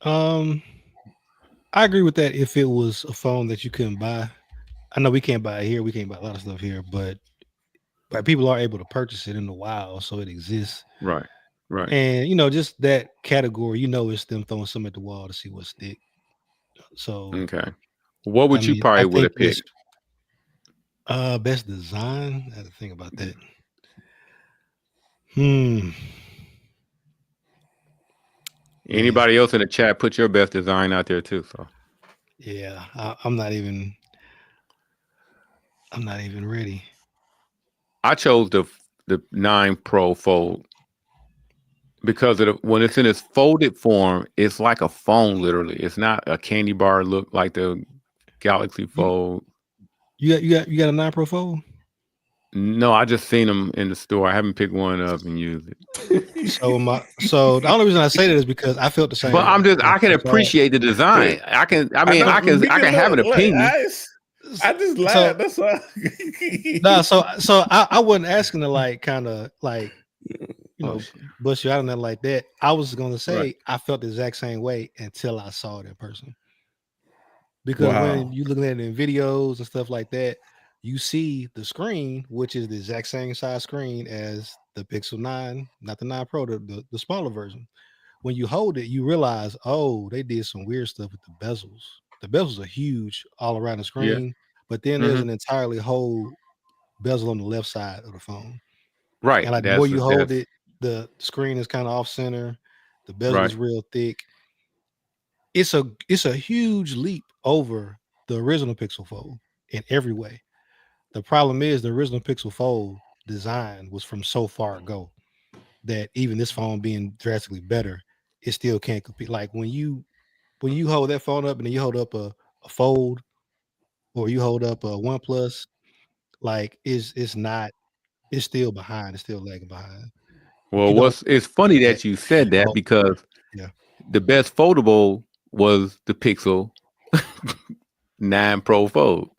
I agree with that. If it was a phone that you couldn't buy, I know we can't buy it here. We can't buy a lot of stuff here, but people are able to purchase it in the wild, so it exists. Right. Right. And just that category, it's them throwing something at the wall to see what stick. So Okay. What would I you mean, probably I would have think this picked? best design. I had to think about that. Man. Anybody else in the chat, put your best design out there too. So Yeah, I'm not even ready. I chose the 9 Pro Fold because when it's in its folded form, it's like a phone. Literally, it's not a candy bar look like the Galaxy Fold. You got a 9 Pro Fold? No, I just seen them in the store. I haven't picked one up and used it. So the only reason I say that is because I felt the same. But I can appreciate the design. I can have an opinion. I just laughed. That's why. No, so I wasn't asking to like kind of like bust you out on that like that. I was gonna say I felt the exact same way until I saw it in person. Because when you looking at it in videos and stuff like that, you see the screen, which is the exact same size screen as the Pixel 9, not the 9 Pro, the smaller version. When you hold it, you realize, oh, they did some weird stuff with the bezels. The bezels are huge all around the screen, but then there's an entirely whole bezel on the left side of the phone. Right. And like the more you hold it, the screen is kind of off center. The bezel is real thick. It's a huge leap over the original Pixel Fold in every way. The problem is the original Pixel Fold design was from so far ago that even this phone being drastically better, it still can't compete. Like when you hold that phone up and then you hold up a Fold or you hold up a OnePlus, like it's still behind. It's still lagging behind. Well, it's funny that you said that because the best foldable was the Pixel 9 Pro Fold.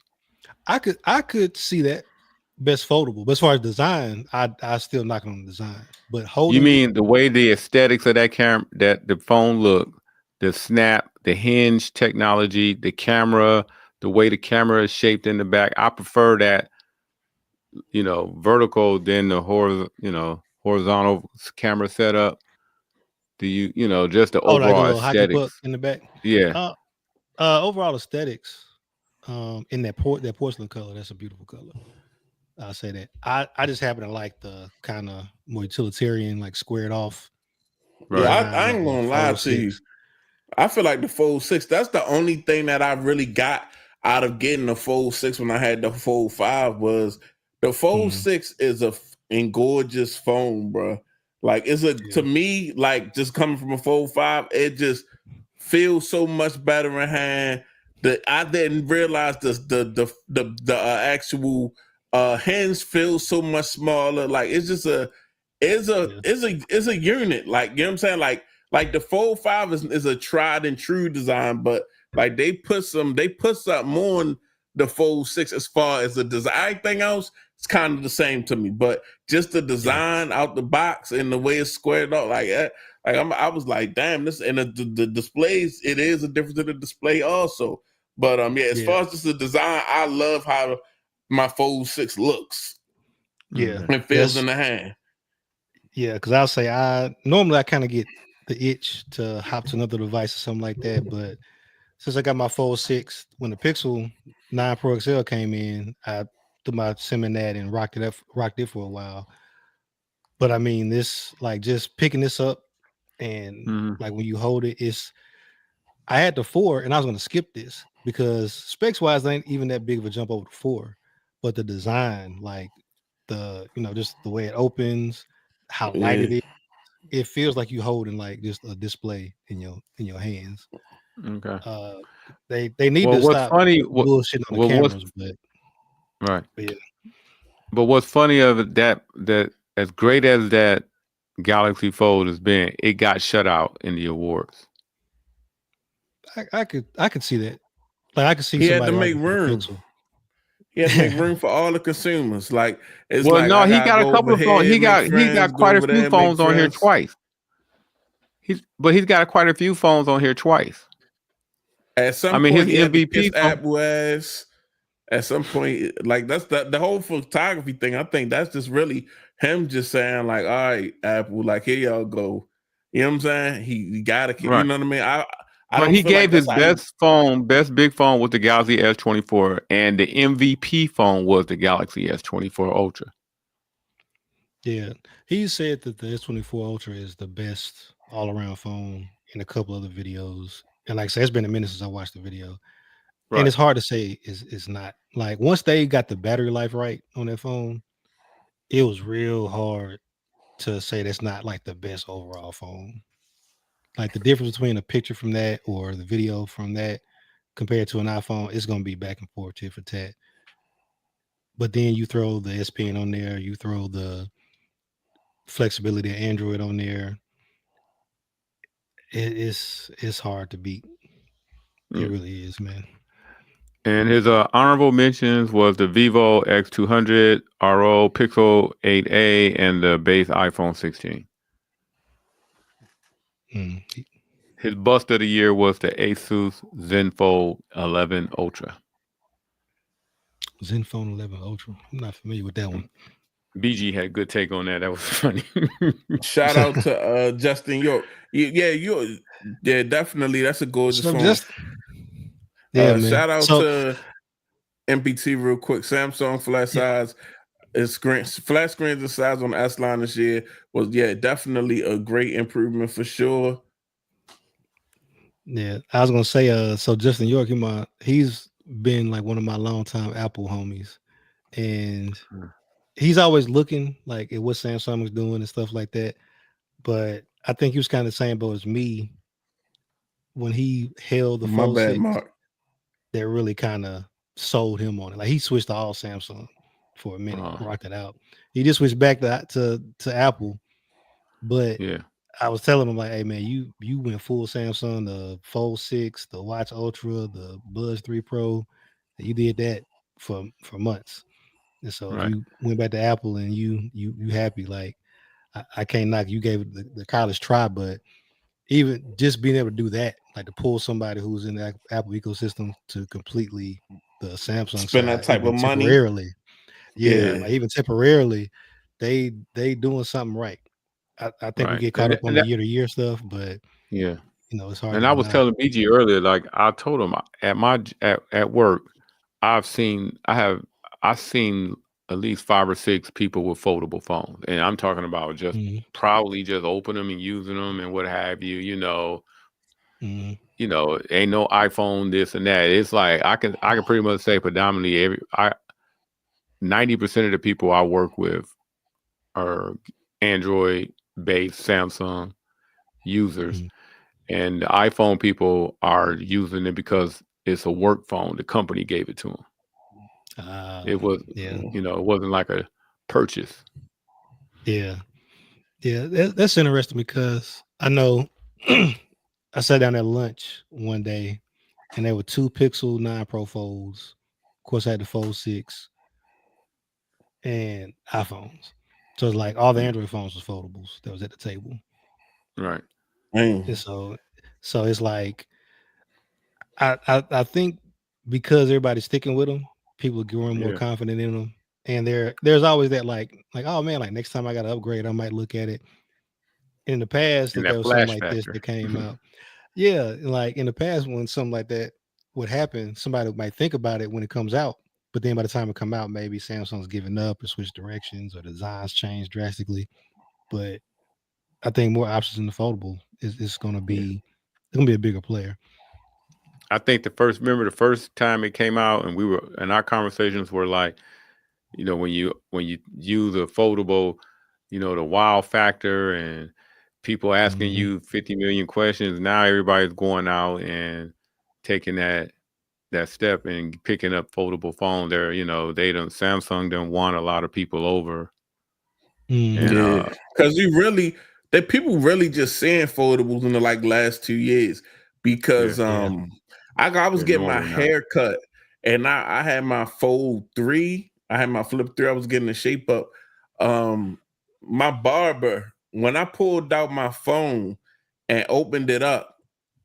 I could see that best foldable, but as far as design, I still knock on the design. But holding, you mean the way the aesthetics of that camera, that the phone look, the snap, the hinge technology, the camera, the way the camera is shaped in the back. I prefer that, vertical than the horizontal camera setup. Do you, just the overall like aesthetics in the back? Yeah. Overall aesthetics, in that porcelain color, that's a beautiful color. I'll say that. I just happen to like the kind of more utilitarian, like squared off. Right. Yeah, I ain't gonna lie to you. I feel like the Fold 6, that's the only thing that I really got out of getting the Fold 6 when I had the Fold 5 was the Fold 6 is a gorgeous phone, bro. Like to me, like just coming from a Fold 5, it just feels so much better in hand. That I didn't realize the actual hands feel so much smaller. Like it's just a unit. Like, you know what I'm saying? Like the Fold 5 is a tried and true design, but like they put something more on the Fold 6 as far as the design. Everything else, it's kind of the same to me, but just the design out the box and the way it's squared up, I was like, damn, this, and the displays, it is a difference in the display also. But as far as just the design, I love how my Fold 6 looks. Yeah, it feels in the hand. Yeah, because I'll say I kind of get the itch to hop to another device or something like that. But since I got my Fold 6, when the Pixel 9 Pro XL came in, I threw my SIM in that and rocked it for a while. But I mean, this, like, just picking this up and like when you hold it, I had the 4 and I was going to skip this because specs wise, they ain't even that big of a jump over the 4. But the design, like just the way it opens, how light it is, it feels like you holding like just a display in your hands. Okay. They need to stop bullshitting on the cameras, right. But yeah. But what's funny of it that as great as that Galaxy Fold has been, it got shut out in the awards. I could see that. Like I could see He had to somebody make arguing for the room. Pixel. He had to make room for all the consumers. Like it's Well, like no, I he gotta got a go couple over of phones. here, make He got friends, go quite a over few there, make phones on here friends. twice. He's got quite a few phones on here twice. At some I mean, point, his he had to kiss MVP phone. Apple ass. At some point, like that's the whole photography thing. I think that's just really him just saying like, "All right, Apple, like here y'all go." You know what I'm saying? He got to, you Right. know what I mean? I But don't he feel like gave his that's how best big phone was the Galaxy S24, and the MVP phone was the Galaxy S24 Ultra. Yeah, he said that the S24 Ultra is the best all-around phone in a couple other videos. And like I said, it's been a minute since I watched the video. Right. And it's hard to say it's not. Like once they got the battery life right on that phone, it was real hard to say that's not like the best overall phone. Like the difference between a picture from that or the video from that compared to an iPhone, it's gonna be back and forth, tit for tat. But then you throw the S Pen on there, you throw the flexibility of Android on there. It's hard to beat. It really is, man. And his honorable mentions was the Vivo X200, RO, Pixel 8a, and the base iPhone 16. His bust of the year was the Asus Zenfone 11 Ultra. Zenfone 11 Ultra. I'm not familiar with that one. BG had a good take on that. That was funny. Shout out to Justin York. Yeah, definitely. That's a gorgeous phone. Yeah, man. Shout out to MPT real quick. Samsung flat size. Flat screens the size on the S line this year was definitely a great improvement for sure. Yeah, I was gonna say so Justin York, he's been like one of my longtime Apple homies, and he's always looking like at what Samsung is doing and stuff like that. But I think he was kind of the same boat as me when he held the Fold 6. Mark. That really kind of sold him on it. Like he switched to all Samsung for a minute, rocked it out. He just switched back to Apple, but yeah, I was telling him like, hey man, you went full Samsung, the Fold 6, the Watch Ultra, the Buds 3 Pro. You did that for months. And so if you went back to Apple and you happy, like I can't knock you gave it the college try, but even just being able to do that, like to pull somebody who's in the Apple ecosystem to completely the Samsung spend side, that type of money temporarily. Like even temporarily, they doing something right. I think we get caught up on the year-to-year stuff, but it's hard. And I was telling BG earlier, like I told him at work, I've seen at least 5 or 6 people with foldable phones, and I'm talking about just proudly just open them and using them and what have you. You know, ain't no iPhone this and that. It's like I can pretty much say predominantly 90% of the people I work with are Android-based Samsung users, and the iPhone people are using it because it's a work phone. The company gave it to them. It was, it wasn't like a purchase. Yeah, that's interesting because I know I sat down at lunch one day and there were 2 Pixel 9 Pro Folds. Of course, I had the Fold 6 and iPhones. So it's like all the Android phones was foldables that was at the table. Right. And so it's like I think because everybody's sticking with them, people are growing more confident in them. And there's always that like, oh man, like next time I got to upgrade, I might look at it. In the past, if there was something like this that came out. Yeah, like in the past when something like that would happen, somebody might think about it when it comes out. But then by the time it come out, maybe Samsung's given up or switched directions or designs changed drastically. But I think more options in the foldable is going to be a bigger player. I think the first time it came out, and our conversations were like, when you use a foldable, the wow factor and people asking you 50 million questions. Now everybody's going out and taking that step and picking up foldable phones. Samsung done won a lot of people over. Because people really just saying foldables in the last 2 years because I was Yeah, getting my normally not. hair cut, and I had my fold 3. I had my flip 3. I was getting the shape up. My barber, when I pulled out my phone and opened it up,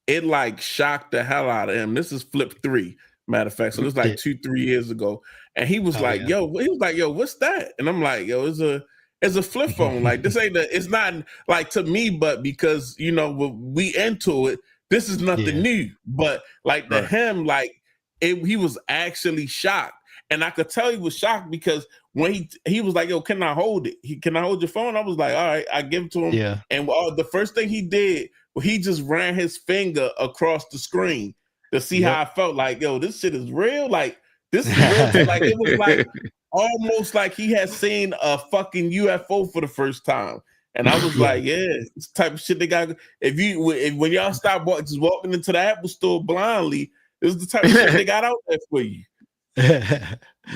it like shocked the hell out of him. This is flip 3, matter of fact. So this is like 2-3 years ago. And he was like, yeah. yo, what's that? And I'm like, yo, it's a flip phone. Like this ain't it's not like to me, but because you know we into it, this is nothing Yeah. new. But like to Right. him, like he was actually shocked. And I could tell he was shocked because when he was like, yo, can I hold it? Can I hold your phone? I was like, all right, I give it to him. Yeah. And the first thing he did, he just ran his finger across the screen to see how I felt. Like, yo, this shit is real. Like, this is real. Like, it was like almost like he had seen a fucking UFO for the first time. And I was like, yeah, this type of shit they got. When y'all stop just walking into the Apple store blindly, this is the type of shit they got out there for you.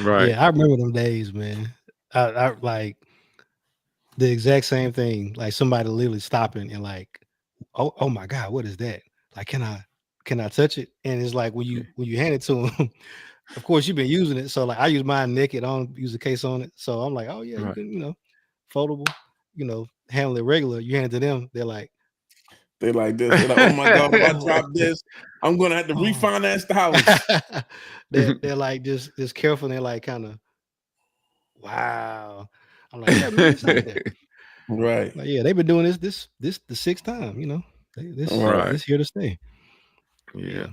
Right. Yeah, I remember them days, man. I like the exact same thing. Like somebody literally stopping and like, oh my God, what is that? Like, can I touch it? And it's like when you hand it to them, of course you've been using it. So like I use mine naked, I don't use a case on it. So I'm like, oh yeah, you can, foldable, handle it regular. You hand it to them, they're like this. They're like, oh my God, if I drop this, I'm gonna have to refinance the house. they're like just careful. And they're like kind of, wow. I'm like, yeah, man, it's out there. Right. Like, yeah, they've been doing this the 6th time. This here to stay. Yeah.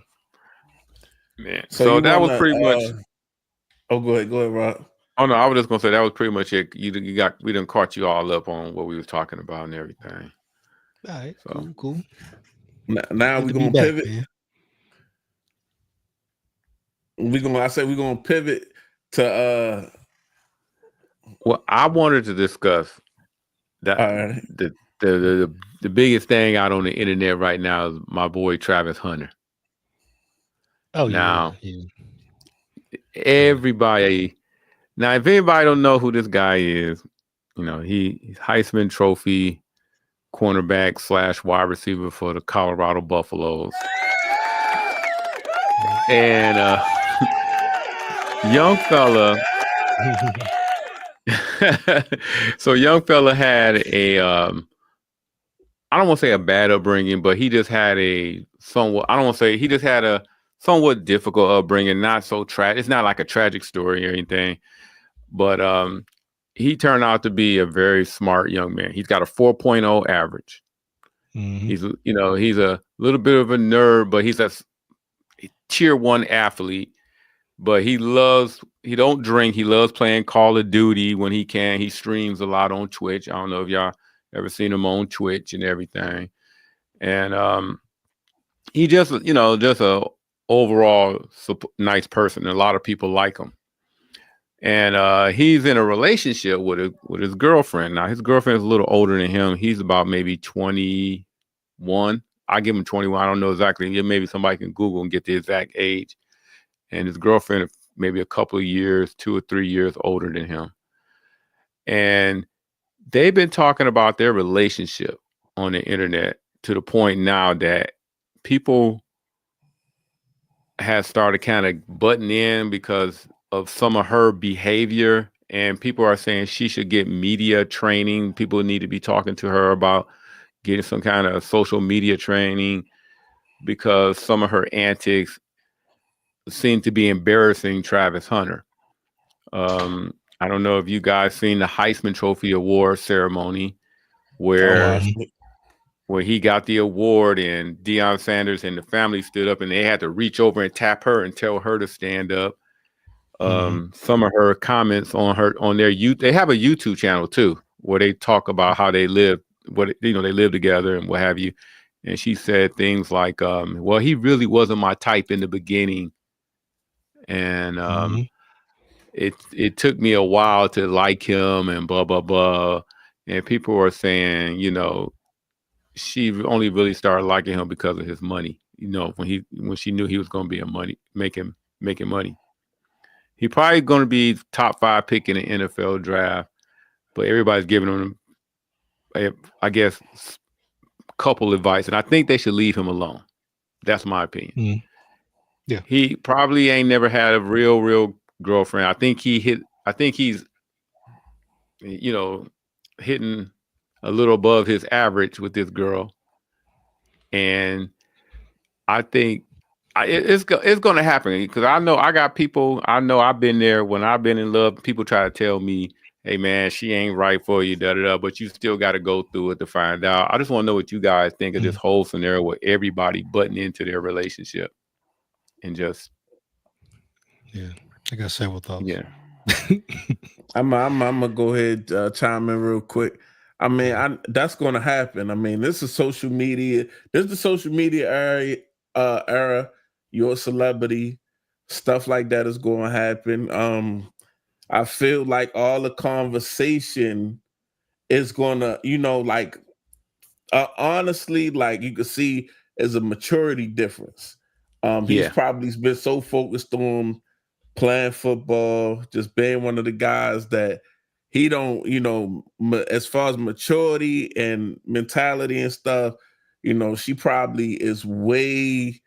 Man. So that was pretty much. Oh, go ahead, Rob. Oh no, I was just gonna say that was pretty much it. We done caught you all up on what we was talking about and everything. All right, cool. Now we're gonna pivot. We're gonna pivot to Well, I wanted to discuss that the biggest thing out on the internet right now is my boy Travis Hunter. Oh now, yeah. Everybody. Now, if anybody don't know who this guy is, he's Heisman Trophy cornerback / wide receiver for the Colorado Buffaloes. And young fella. So young fella had a I don't want to say a bad upbringing, but he just had a somewhat difficult upbringing, not so tragic. It's not like a tragic story or anything, but he turned out to be a very smart young man. He's got a 4.0 average. Mm-hmm. He's a little bit of a nerd, but he's a tier 1 athlete. But he don't drink. He loves playing Call of Duty when he can. He streams a lot on Twitch. I don't know if y'all ever seen him on Twitch and everything. And he just a overall nice person. A lot of people like him. And he's in a relationship with his girlfriend. Now, his girlfriend is a little older than him. He's about maybe 21. I give him 21. I don't know exactly. Maybe somebody can Google and get the exact age. And his girlfriend maybe a couple of years, 2 or 3 years older than him. And they've been talking about their relationship on the internet to the point now that people have started kind of butting in because of some of her behavior. And people are saying she should get media training. People need to be talking to her about getting some kind of social media training because some of her antics seem to be embarrassing Travis Hunter. I don't know if you guys seen the Heisman Trophy award ceremony where he got the award and Deion Sanders and the family stood up and they had to reach over and tap her and tell her to stand up. Some of her comments on their youth, they have a YouTube channel too, where they talk about how they live, they live together and what have you. And she said things like, well, he really wasn't my type in the beginning. And it took me a while to like him and blah, blah, blah. And people were saying, she only really started liking him because of his money, when she knew he was going to be making money. He probably going to be top 5 pick in the NFL draft, but everybody's giving him, I guess, couple advice. And I think they should leave him alone. That's my opinion. Yeah. He probably ain't never had a real girlfriend. I think he's, you know, hitting a little above his average with this girl. And I think it's going to happen, because I know I got people. I know I've been there when I've been in love. People try to tell me, "Hey, man, she ain't right for you," da da da. But you still got to go through it to find out. I just want to know what you guys think of this whole scenario with everybody butting into their relationship and just. Yeah, I got several thoughts. Yeah, I'm gonna go ahead chime in real quick. I mean, that's going to happen. I mean, this is social media. This is the social media era. You're a celebrity. Stuff like that is going to happen. I feel like all the conversation is going to, like, honestly, like you can see, is a maturity difference. He's probably been so focused on playing football, just being one of the guys that he don't, as far as maturity and mentality and stuff, she probably is way,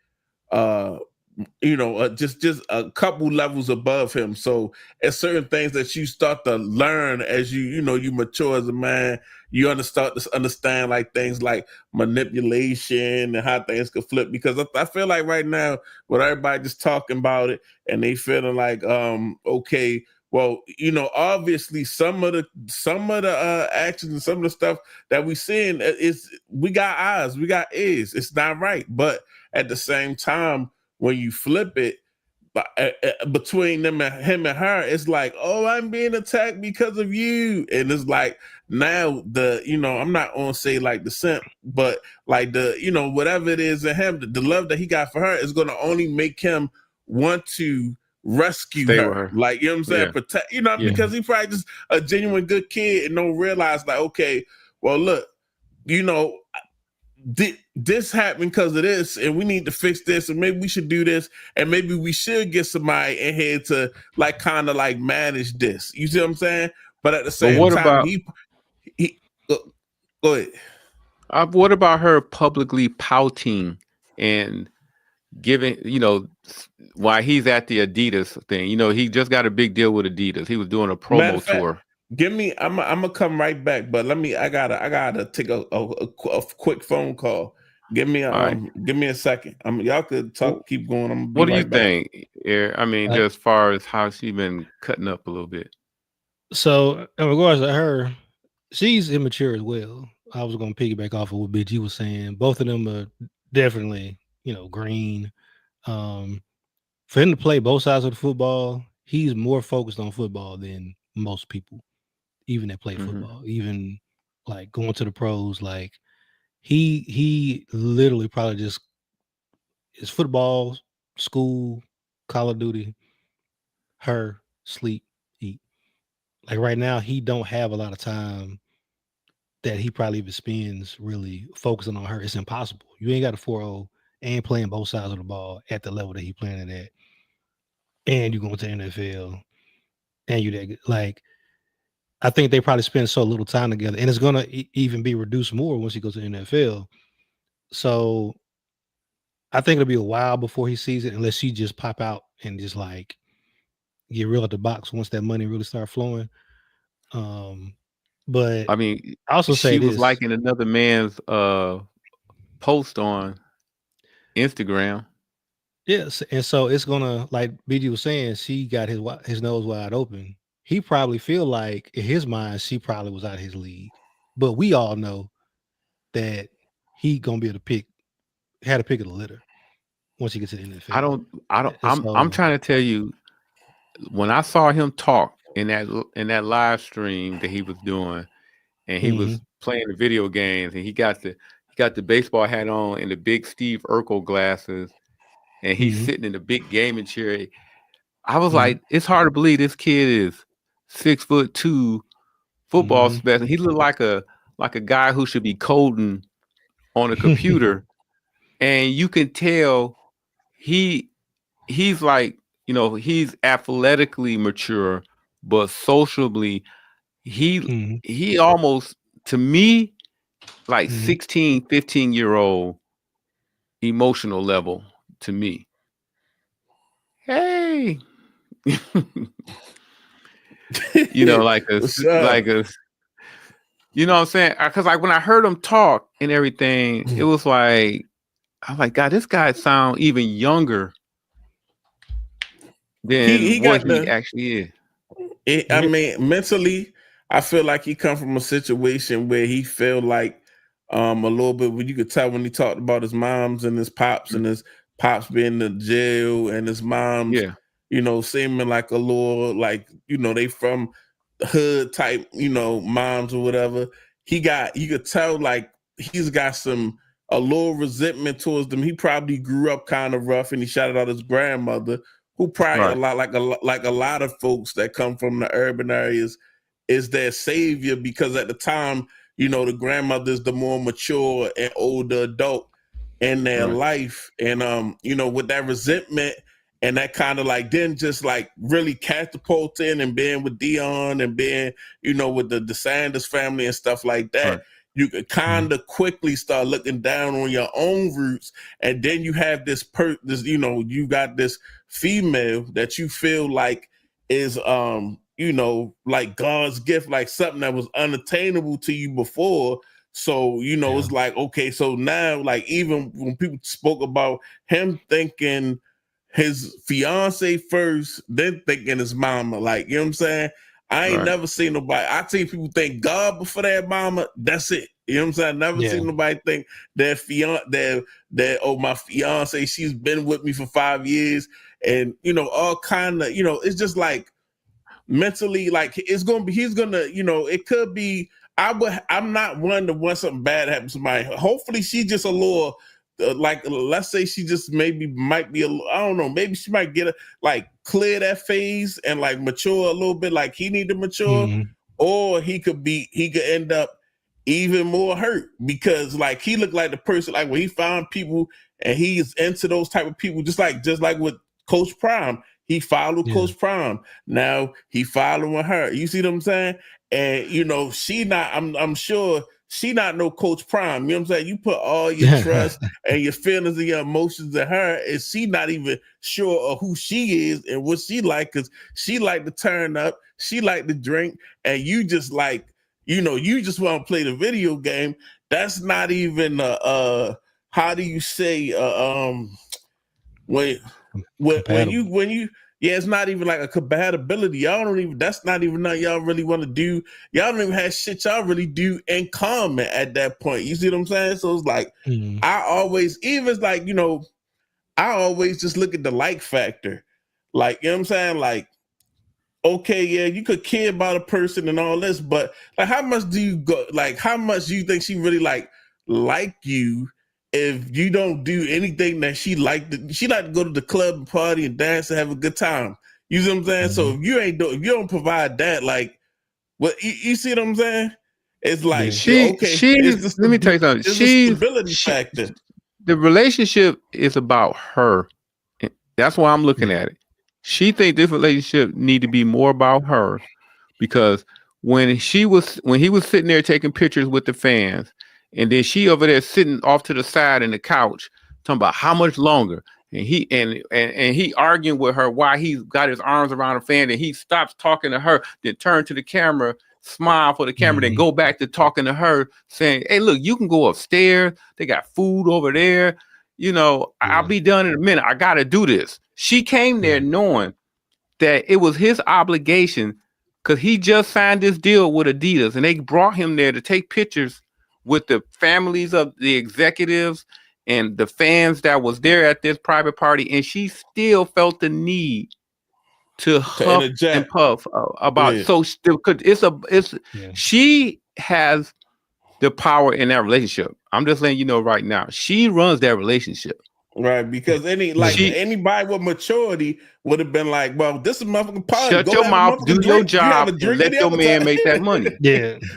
just a couple levels above him. So it's certain things that you start to learn as you mature as a man. You start to understand like things like manipulation and how things could flip. Because I feel like right now, with everybody just talking about it and they feeling like, okay, well, obviously some of the actions and some of the stuff that we seeing is, we got eyes, we got ears. It's not right, but at the same time, when you flip it, between him and her, it's like, oh, I'm being attacked because of you. And it's like, now I'm not gonna say like the simp, but like the, whatever it is in him, the love that he got for her is gonna only make him want to rescue stay her. with her. Like, you know what I'm saying? Yeah. Protect, because he probably just a genuine good kid and don't realize like, okay, well, look, this happened because of this, and we need to fix this, and maybe we should do this, and maybe we should get somebody in here to like kind of like manage this. You see what I'm saying? But at the same time, about, he go ahead. What about her publicly pouting and giving, why he's at the Adidas thing? He just got a big deal with Adidas. He was doing a promo tour. I'm gonna come right back, but I gotta take a quick phone call. Give me a second. Y'all could talk, keep going. What do you think? I mean, just as far as how she been cutting up a little bit. So in regards to her, she's immature as well. I was going to piggyback off of what Big G was saying. Both of them are definitely, green. For him to play both sides of the football, he's more focused on football than most people, even that play football, even like going to the pros. Like he literally probably just is football, school, Call of Duty, her, sleep, eat. Like right now, he don't have a lot of time that he probably even spends really focusing on her. It's impossible. You ain't got a 4-0 and playing both sides of the ball at the level that he playing it at. And you're going to NFL. And you that like, I think they probably spend so little time together. And it's going to even be reduced more once he goes to the NFL. So I think it'll be a while before he sees it, unless she just pop out and just like get real at the box once that money really start flowing. But I mean, I also say she was liking another man's post on Instagram. Yes, and so it's gonna, like BG was saying, she got his nose wide open. He probably feel like in his mind she probably was out of his league, but we all know that he gonna be able to had a pick of the litter once he gets to the NFL. I'm trying to tell you, when I saw him talk in that live stream that he was doing, and he was playing the video games, and he got the baseball hat on and the big Steve Urkel glasses, and he's sitting in the big gaming chair. I was like, it's hard to believe this kid is 6'2", football specialist. He looked like a guy who should be coding on a computer, and you can tell he's like, he's athletically mature, but socially he almost, to me, like 16, 15-year-old emotional level to me. hey, you know, What's up? you know what I'm saying? Because like when I heard him talk and everything, it was like, I'm like, God, this guy sound even younger He than what got he the. actually is. I mean, mentally, I feel like he come from a situation where he feel like a little bit. When you could tell when he talked about his moms and his pops being in jail and his moms, Yeah, you know, seeming like a little like they from the hood type, moms or whatever. You could tell like he's got a little resentment towards them. He probably grew up kind of rough, and he shouted out his grandmother, who probably a right, lot like a lot of folks that come from the urban areas is their savior, because at the time, the grandmother is the more mature and older adult in their right, life. And with that resentment and that kind of like then just like really catapulting and being with Dion and being, with the DeSantis family and stuff like that, right, you could kind of quickly start looking down on your own roots. And then you have you got this female that you feel like is like God's gift, like something that was unattainable to you before. So it's like, okay, so now like even when people spoke about him thinking his fiance first, then thinking his mama, like, you know what I'm saying? I ain't right. never seen nobody. I see people think God before their mama. That's it. You know what I'm saying? I never seen nobody think that my fiance, she's been with me for 5 years, and all kind of, it's just like mentally, like he's gonna, it could be. I'm not one to want something bad happen to somebody. Hopefully, she just a little. Like, let's say she just might be I don't know, maybe she might get like clear that phase and like mature a little bit, like he need to mature, or he could end up even more hurt, because like he looked like the person, like when he found people and he's into those type of people, just like with Coach Prime. He followed Coach Prime. Now he following her. You see what I'm saying? And she not. I'm sure she not no Coach Prime. You know what I'm saying? You put all your trust and your feelings and your emotions in her, and she not even sure of who she is and what she like, because she like to turn up, she like to drink, and you just like, you just want to play the video game. That's not even how do you say when you it's not even like a compatibility. Y'all don't even, that's not even nothing y'all really want to do. Y'all don't even have shit y'all really do in common at that point. You see what I'm saying? So it's like I always, even it's like, I always just look at the like factor. Like, you know what I'm saying? Like, okay, yeah, you could care about a person and all this, but like how much do you think she really like you if you don't do anything that she like to go to the club and party and dance and have a good time? You see what I'm saying? So if you don't provide that, like what you see what I'm saying? It's like okay, Let me tell you something. it's a stability factor. The relationship is about her. That's why I'm looking at it. She think this relationship need to be more about her, because when he was sitting there taking pictures with the fans, and then she over there sitting off to the side in the couch talking about how much longer, and he arguing with her why he's got his arms around a fan, and he stops talking to her, then turn to the camera, smile for the camera, then go back to talking to her, saying, "Hey, look, you can go upstairs. They got food over there. I'll be done in a minute. I got to do this." She came there knowing that it was his obligation, because he just signed this deal with Adidas, and they brought him there to take pictures with the families of the executives and the fans that was there at this private party, and she still felt the need to huff and puff about it. So she has the power in that relationship. I'm just letting you know right now, she runs that relationship. Right, because anybody with maturity would have been like, "Well, this is motherfucking party. Shut Go your have mouth, a do drink. your You job, have a drink and let your man make that money."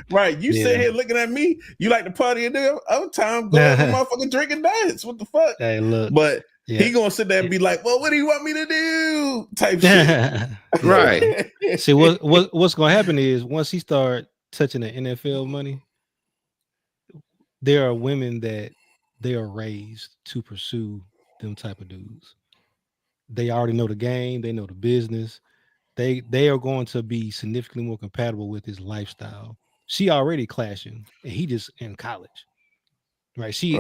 Right. You sit here looking at me. You like to party and the other time, go have a motherfucking drink and dance. What the fuck? Hey, look. But he gonna sit there and be like, "Well, what do you want me to do?" Type shit. Right. See, what's gonna happen is once he start touching the NFL money, there are women that they are raised to pursue them type of dudes. They already know the game. They know the business. They are going to be significantly more compatible with his lifestyle. She already clashing, and he just in college, right? She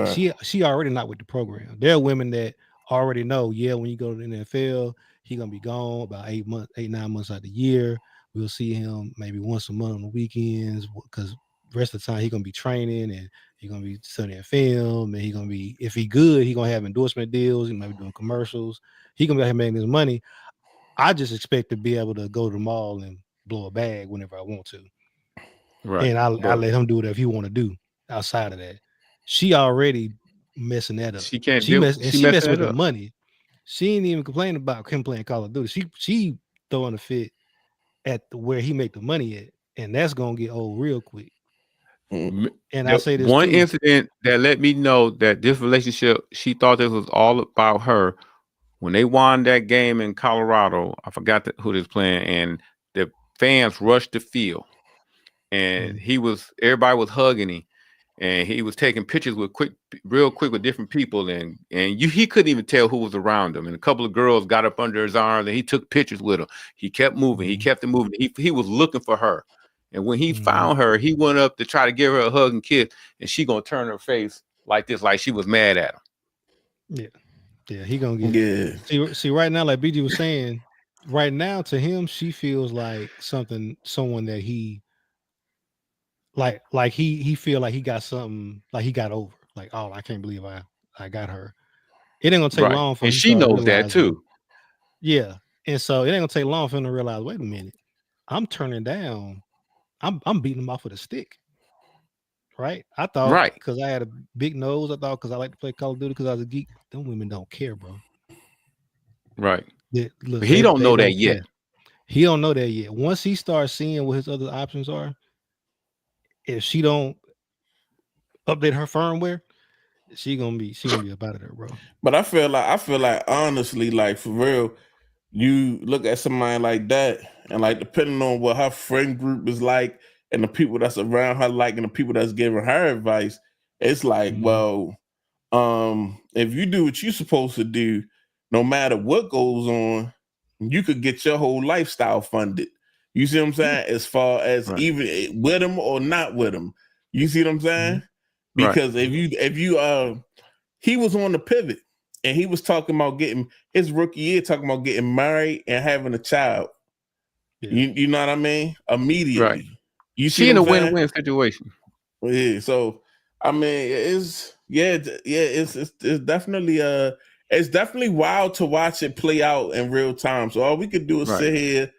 already not with the program. There are women that already know. Yeah, when you go to the NFL, he gonna be gone about 9 months out of the year. We'll see him maybe once a month on the weekends because the rest of the time he gonna be training and he gonna be studying film and he gonna be, if he good, he gonna have endorsement deals. He might be doing commercials. He gonna be out here making his money. I just expect to be able to go to the mall and blow a bag whenever I want to. Right. And I But let him do whatever he want to do outside of that. She already messing that up. she can't She deal. messing She messing with it the up. money. She ain't even complaining about him playing Call of Duty. She throwing a fit at where he make the money at, and that's gonna get old real quick. Mm. And I say this one too. incident that let me know that this relationship, she thought this was all about her. When they won that game in Colorado, I forgot who they was playing, and the fans rushed the field, and everybody was hugging him, and he was taking pictures real quick with different people, and he couldn't even tell who was around him. And a couple of girls got up under his arms, and he took pictures with her. He kept moving. He kept it moving. He was looking for her, and when he found her, he went up to try to give her a hug and kiss, and she gonna turn her face like this, like she was mad at him. Yeah, he gonna get. See, right now, like BG was saying, right now to him, she feels like someone that he like he feel like he got something, like he got over. Like, oh, I can't believe I got her. It ain't gonna take long for and him she knows that too. Yeah, and so it ain't gonna take long for him to realize. Wait a minute, I'm turning down. I'm beating him off with a stick. Right? I thought because I had a big nose. I thought because I like to play Call of Duty because I was a geek. Them women don't care, bro. Right. Look, he don't know that yet. He don't know that yet. Once he starts seeing what his other options are, if she don't update her firmware, she gonna be about it, bro. But I feel like honestly, like for real, you look at somebody like that, and like depending on what her friend group is like, and the people that's around her like, and the people that's giving her advice, it's like, well, if you do what you're supposed to do, no matter what goes on, you could get your whole lifestyle funded. You see what I'm saying? As far as even with him or not with him, you see what I'm saying? Because if you he was on the pivot and he was talking about getting his rookie year, talking about getting married and having a child. You know what I mean? Immediately. You see, in a win-win situation. Yeah. So I mean, it's definitely it's definitely wild to watch it play out in real time. So all we could do is sit here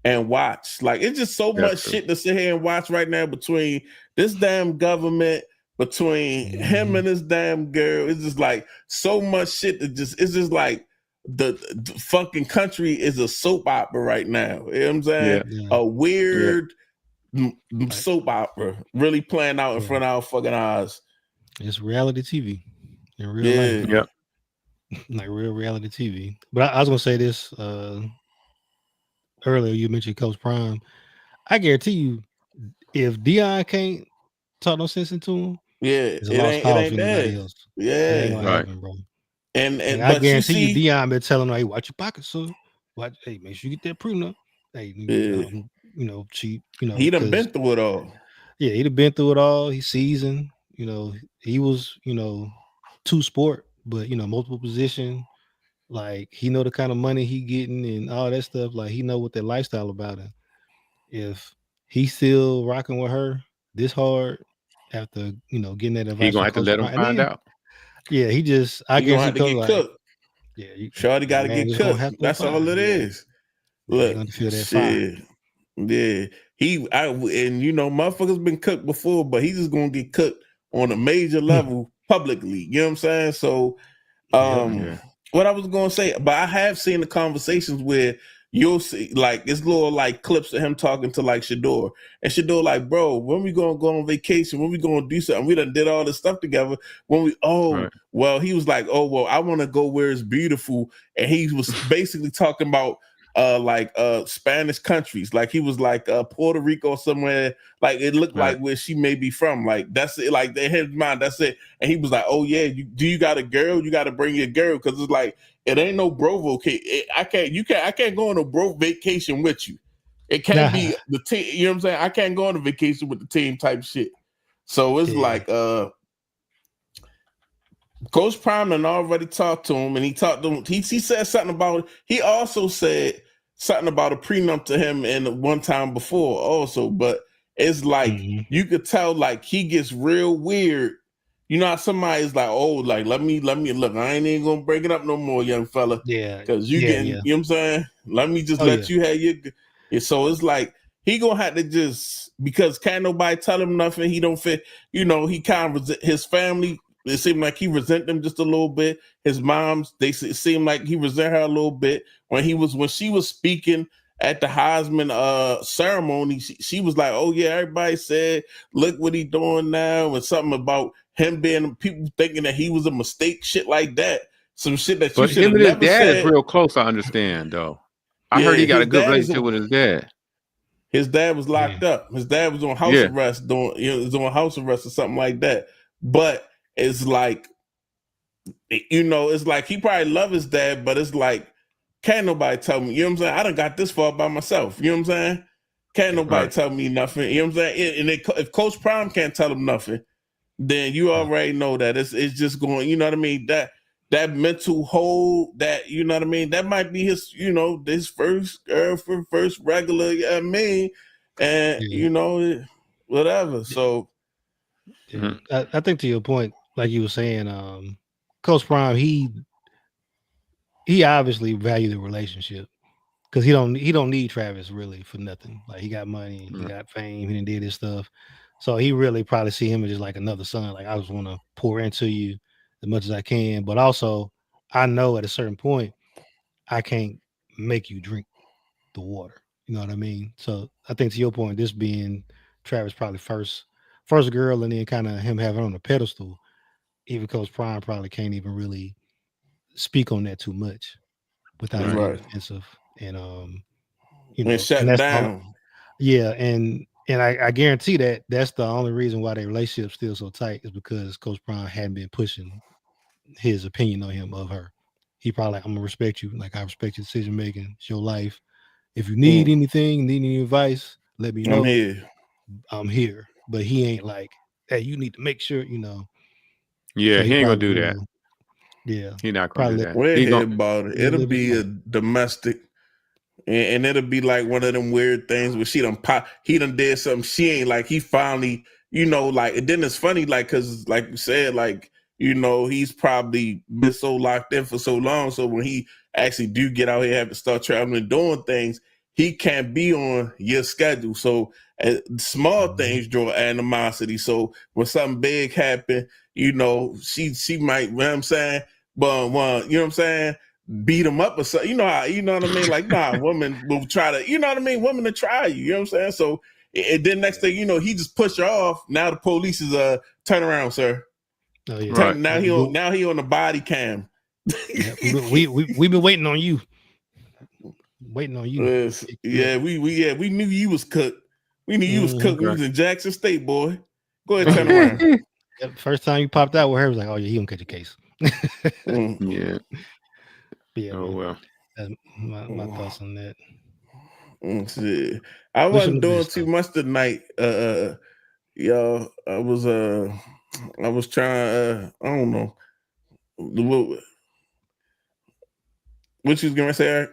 and watch. Like, it's just so much shit to sit here and watch right now between this damn government, between him and this damn girl. It's just like so much shit that it's just like the fucking country is a soap opera right now. You know what I'm saying? A weird soap opera really playing out in front of our fucking eyes. It's reality TV in real life. Like real reality TV. But I was gonna say this earlier. You mentioned Coach Prime. I guarantee you, if Dion can't talk no sense into him, it's a lost cause for anybody else. It ain't gonna happen, bro. And I guarantee you, Dion been telling her, "Hey, watch your pockets, son. Hey, make sure you get that prenup. Hey, he done been through it all. Yeah, he'd have been through it all. He's seasoned. He was, two sport, but multiple position. Like, he know the kind of money he getting and all that stuff. Like, he know what their lifestyle about him. If he's still rocking with her this hard after getting that advice, he gonna have to let him find out. Yeah, I guess he gonna get cooked. Yeah, Shorty got to get cooked. That's all it is. Look, gonna feel that fire. Yeah, motherfuckers been cooked before, but he's just gonna get cooked on a major level publicly. You know what I'm saying? So, what I was gonna say, but I have seen the conversations where you'll see like it's little like clips of him talking to like Shador, and Shador like, bro, when we gonna go on vacation? When we gonna do something? We done did all this stuff together. When we well, he was like, oh well, I want to go where it's beautiful, and he was basically talking about Spanish countries. Like he was like Puerto Rico or somewhere. Like it looked like where she may be from. Like that's it. Like they had in mind. That's it. And he was like, "Oh yeah, you got a girl? You got to bring your girl because it's like it ain't no bro vacation. I can't go on a bro vacation with you. It can't be the team. You know what I'm saying? I can't go on a vacation with the team type shit. So it's like Coach Prime and already talked to him, and he talked to him. He said something about. He also said something about a prenup to him in one time before, also. But it's like you could tell, like he gets real weird. You know how somebody's like, oh, like let me look. I ain't even gonna bring it up no more, young fella. Yeah, because you getting, you know what I'm saying. Let me just let you have your. So it's like he gonna have to just because can't nobody tell him nothing. He don't fit. You know, he kind of his family. It seemed like he resent them just a little bit. His moms, they seemed like he resent her a little bit. When she was speaking at the Heisman ceremony, she was like, "Oh yeah, everybody said, look what he doing now," and something about him being people thinking that he was a mistake, shit like that. Some shit that you should have never said. His dad is real close. I understand though. I heard he got a good relationship with his dad. His dad was locked up. His dad was on house arrest, was on house arrest or something like that. But it's like, you know, it's like he probably love his dad, but it's like, can't nobody tell me, you know what I'm saying? I done got this far by myself, you know what I'm saying? Can't nobody tell me nothing, you know what I'm saying? And if Coach Prime can't tell him nothing, then you already know that it's just going, you know what I mean? That mental hold, that, you know what I mean? That might be his, you know, this first girlfriend, first regular, you know what I mean? And, you know, whatever. So, I think to your point, like you were saying, Coach Prime, he obviously valued the relationship because he don't need Travis really for nothing. Like he got money, he got fame, he done did his stuff. So he really probably see him as just like another son. Like I just want to pour into you as much as I can, but also I know at a certain point I can't make you drink the water. You know what I mean? So I think to your point, this being Travis probably first girl, and then kind of him having on a pedestal. Even Coach Prime probably can't even really speak on that too much without being defensive and you know, shut down. And I guarantee that's the only reason why their relationship's still so tight is because Coach Prime hadn't been pushing his opinion on him of her. He probably like, I'm gonna respect you, like I respect your decision making, it's your life. If you need anything, need any advice, let me know. I'm here. But he ain't like, hey, you need to make sure, you know. Yeah, so he ain't gonna do that. Yeah, he not gonna do that. We're here about it. It'll be a domestic, and it'll be like one of them weird things where he done did something she ain't like. He finally, you know, like, and then it's funny, like, because like you said, like, you know, he's probably been so locked in for so long. So when he actually do get out here, have to start traveling and doing things, he can't be on your schedule. So small things draw animosity. So when something big happen, you know, she might, you know what I'm saying? But you know what I'm saying? Beat him up or something. You know what I mean? Like, nah, women will try to, you know what I mean? Women to try you, you know what I'm saying? So and then next thing you know, he just pushed her off. Now the police is turn around, sir. Oh, yeah. Now he on the body cam. Yeah, we've been waiting on you. Waiting on you. We knew you was cooked. We knew you was cooked. We was in Jackson State, boy. Go ahead, turn around. First time you popped out with her, was like, oh yeah, he gonna catch a case. Yeah. Yeah. Oh well. That's my thoughts on that. I wasn't doing too much tonight. Y'all, I was trying. I don't know. What you was gonna say, Eric?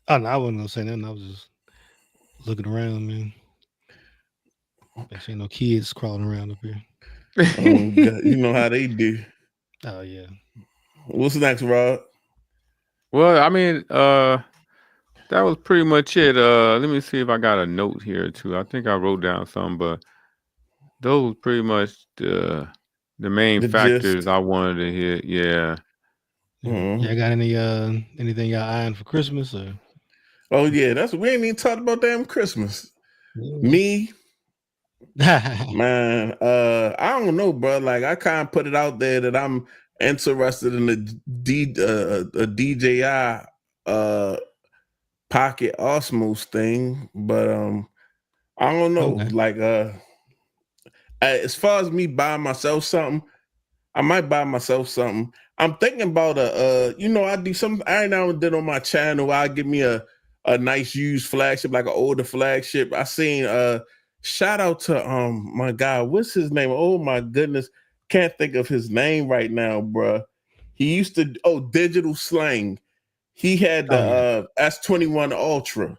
Oh no, I wasn't gonna say nothing. I was just looking around, man. Actually, no kids crawling around up here. You know how they do. Oh yeah. What's next, Rod? Well, I mean, that was pretty much it. Let me see if I got a note here too. I think I wrote down some, but those pretty much the main factors gist. I wanted to hear. Yeah. Y'all got anything y'all eyeing for Christmas or? Oh yeah, we ain't even talked about damn Christmas. Me, man, I don't know, bro. Like I kind of put it out there that I'm interested in a DJI Pocket Osmos thing, but I don't know. Okay. Like as far as me buying myself something, I might buy myself something. I'm thinking about I do some every now and then on my channel. I give me a nice used flagship, like an older flagship. I seen shout out to my guy, what's his name? Oh my goodness, can't think of his name right now, bruh. He used to Digital Slang. He had the S21 Ultra.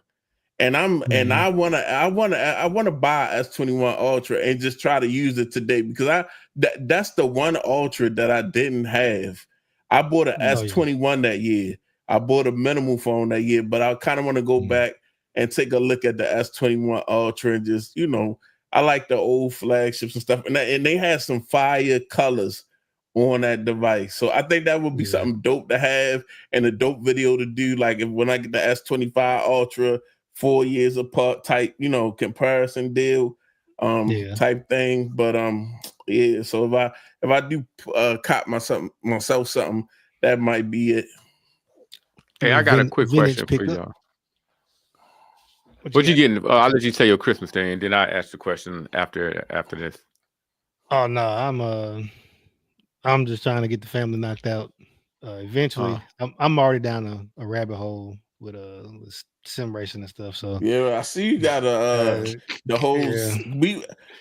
And I wanna buy S21 Ultra and just try to use it today because that's the one Ultra that I didn't have. I bought an S21 that year. I bought a minimal phone that year, but I kind of want to go back and take a look at the S21 Ultra and just, I like the old flagships and stuff. And they had some fire colors on that device. So I think that would be something dope to have and a dope video to do. Like when I get the S25 Ultra 4 years apart type, comparison deal type thing. But so if I do cop myself something, that might be it. Hey, I got a quick question for y'all. What you getting? I'll let you say your Christmas thing, and then I ask the question after this. Oh no, I'm just trying to get the family knocked out. Eventually, I'm already down a rabbit hole with sim racing and stuff. So yeah, I see you got the whole. Yeah.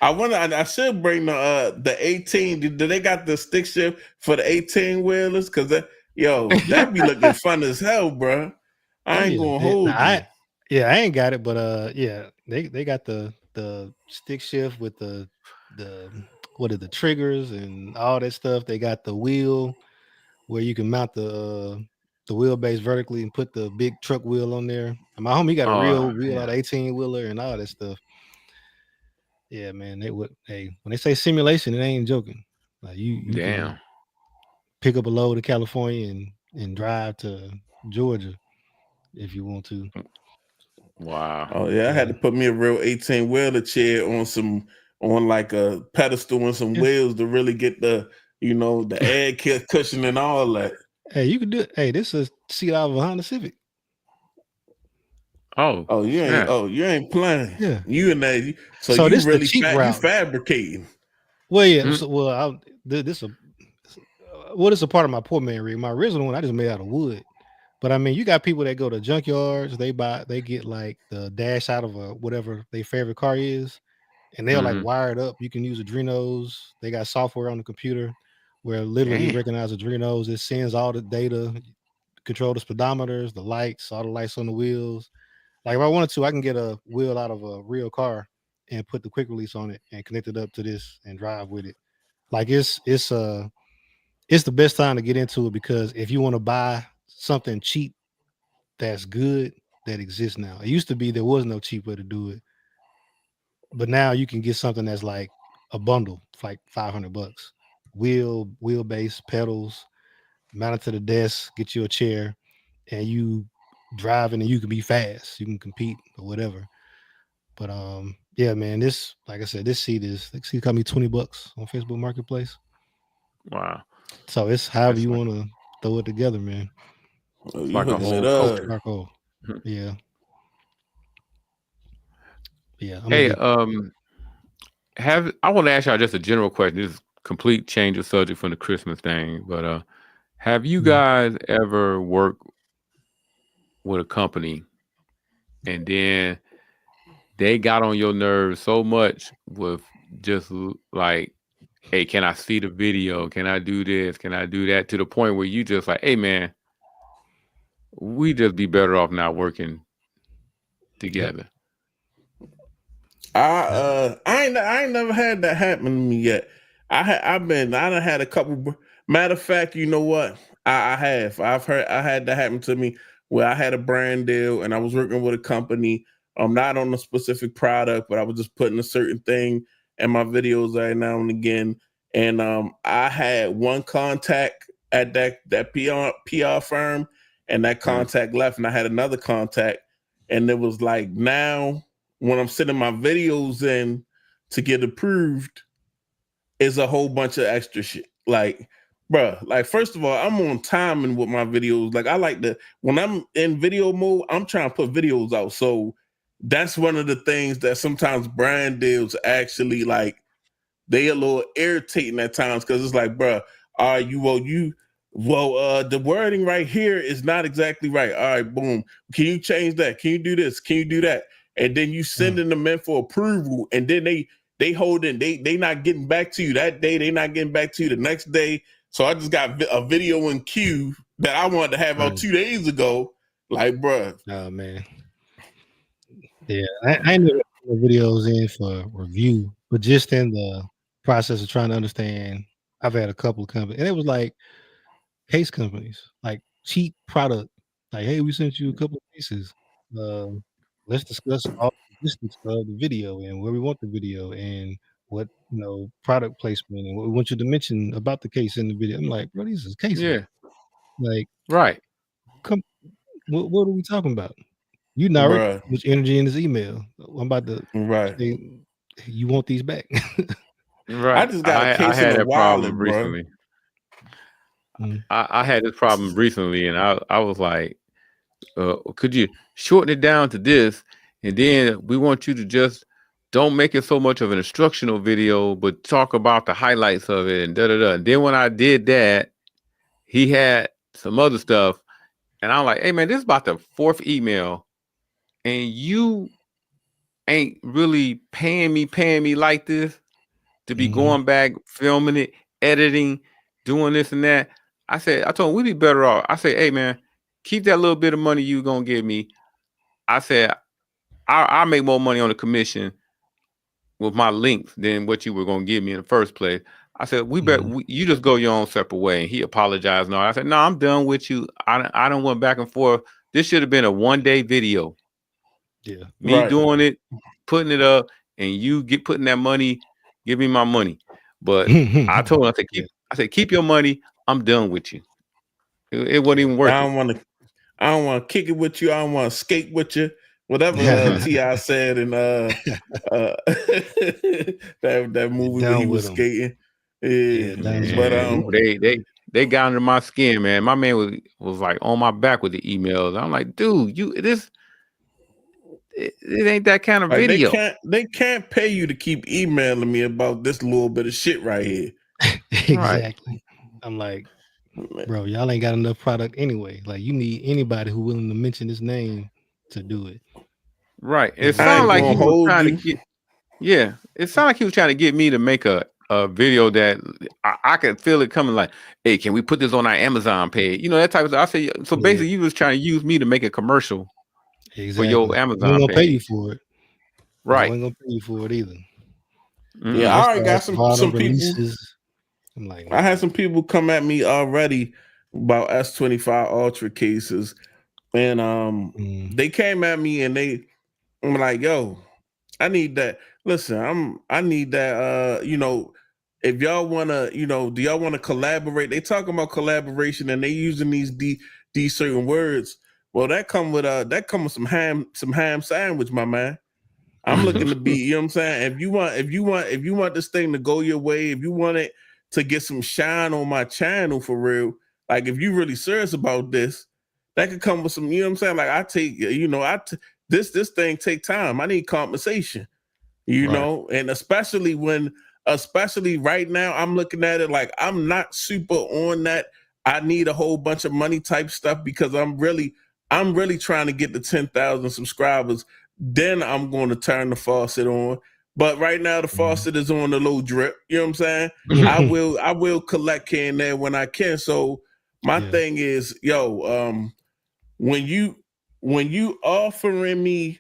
I should bring the 18. Do they got the stick shift for the 18 wheelers? Because that be looking fun as hell, bro. I ain't gonna hold you. I ain't got it, but they got the stick shift with the what are the triggers and all that stuff. They got the wheel where you can mount the wheelbase vertically and put the big truck wheel on there. And my homie got a real wheel out of 18 wheeler and all that stuff. Yeah, man. When they say simulation, it ain't joking. Like you can pick up a load to California and drive to Georgia if you want to. Wow. Oh yeah, I had to put me a real 18 wheeler chair on like a pedestal and some wheels to really get the the air cushion and all that. Hey, you can do it. Hey, this is a seat out of a Honda Civic. You ain't playing. Yeah, you and that. So you really you fabricating. Well, yeah. This is a part of my poor man rig. My original one I just made out of wood. But I mean, you got people that go to junkyards. They get like the dash out of whatever their favorite car is, and they'll like wire it up. You can use Adrenos. They got software on the computer where literally recognize Adrenos. It sends all the data, control the speedometers, the lights, all the lights on the wheels. Like if I wanted to, I can get a wheel out of a real car and put the quick release on it and connect it up to this and drive with it. Like it's the best time to get into it because if you want to buy something cheap that's good, that exists now. It used to be there was no cheap way to do it, but now you can get something that's like a bundle, like $500. Wheelbase, pedals, mounted to the desk, get you a chair, and you driving, and you can be fast. You can compete or whatever. But yeah, man, this, like I said, this seat got me $20 on Facebook Marketplace. Wow. So it's however you want to throw it together, man. It's like a whole coaster. Yeah. Yeah. Hey, I want to ask y'all just a general question. This is complete change of subject from the Christmas thing, but have you guys ever worked with a company and then they got on your nerves so much with just like, hey, can I see the video? Can I do this? Can I do that? To the point where you just like, hey, man, we just be better off not working together. I ain't never had that happen to me yet. I done had a couple. Matter of fact, you know what? I had that happen to me where I had a brand deal and I was working with a company. Not on a specific product, but I was just putting a certain thing in my videos every now and again. And I had one contact at that PR firm, and that contact left, and I had another contact, and it was like now when I'm sending my videos in to get approved, is a whole bunch of extra shit. Like bruh, like first of all, I'm on timing with my videos. Like I like to when I'm in video mode, I'm trying to put videos out. So that's one of the things that sometimes brand deals actually like they a little irritating at times because it's like, bruh, the wording right here is not exactly right. All right, boom. Can you change that? Can you do this? Can you do that? And then you sending them in for approval, and then they holding they not getting back to you that day. They not getting back to you the next day. So I just got a video in queue that I wanted to have out 2 days ago. Like, bruh. Oh man. Yeah, I ended up putting videos in for review, but just in the process of trying to understand, I've had a couple of companies, and it was like case companies, like cheap product. Like, hey, we sent you a couple of cases. Let's discuss all the logistics of the video and where we want the video and what product placement and what we want you to mention about the case in the video. I'm like, bro, these is cases. Yeah. Like, Right. come, what are we talking about? You not already much energy in this email. I'm about to say, you want these back. Right. I just got a case I had in that problem bro. recently. I had this problem recently, and I was like, could you shorten it down to this? And then we want you to just don't make it so much of an instructional video, but talk about the highlights of it and da-da-da. And then when I did that, he had some other stuff. And I'm like, hey, man, this is about the 4th email. And you ain't really paying me like this to be going back, filming it, editing, doing this and that. I told him we'd be better off. I said, hey man, keep that little bit of money you gonna give me. I said, I'll make more money on the commission with my links than what you were gonna give me in the first place. I said, you just go your own separate way. And he apologized. And all. I said, no, I'm done with you. I don't went back and forth. This should have been a 1-day video. Yeah. Me doing it, putting it up, and you putting that money, give me my money. But I told him, I said, keep your money. I'm done with you. It wasn't even worth it. I don't want to kick it with you. I don't want to skate with you. Whatever T.I. said in that movie where he was skating. They got under my skin, man. My man was like on my back with the emails. I'm like, dude, it ain't that kind of video. They can't pay you to keep emailing me about this little bit of shit right here. Exactly. Right. I'm like, bro, y'all ain't got enough product anyway. Like, you need anybody who willing to mention his name to do it. Right. It sounded like he was trying to get. Yeah, it sounded like he was trying to get me to make a video that I could feel it coming. Like, hey, can we put this on our Amazon page? That type of stuff. I say, so basically, he was trying to use me to make a commercial. Exactly. For your Amazon page. Gonna pay you for it. Right. I ain't gonna pay you for it either. Yeah, I already got some people. I'm like, I had some people come at me already about S25 Ultra cases, and they came at me and I'm like, yo, I need that. Listen, I need that. If y'all wanna, do y'all want to collaborate? They talking about collaboration and they using these certain words. Well, that come with some ham sandwich, my man. I'm looking to be, you know what I'm saying? If you want this thing to go your way, if you want it to get some shine on my channel for real, like if you really serious about this, that could come with some, you know what I'm saying? Like I take, this thing take time. I need compensation, know, and especially right now, I'm looking at it like I'm not super on that. I need a whole bunch of money type stuff because I'm really trying to get to 10,000 subscribers. Then I'm going to turn the faucet on. But right now the faucet is on the low drip. You know what I'm saying? I will collect here and there when I can. So my thing is, when you offering me,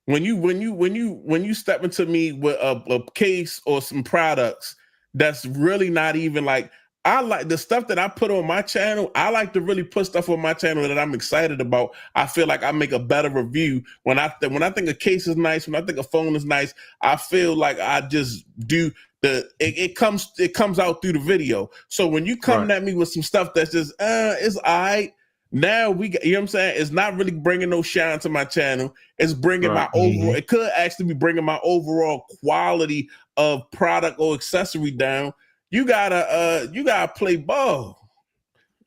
when you step into me with a case or some products that's really not even like, I like the stuff that I put on my channel. I like to really put stuff on my channel that I'm excited about. I feel like I make a better review when I think a case is nice, when I think a phone is nice. I feel like I just do it comes out through the video. So when you come at me with some stuff that's just it's all right. Now you know what I'm saying? It's not really bringing no shine to my channel. It's bringing my overall. It could actually be bringing my overall quality of product or accessory down. you gotta play ball.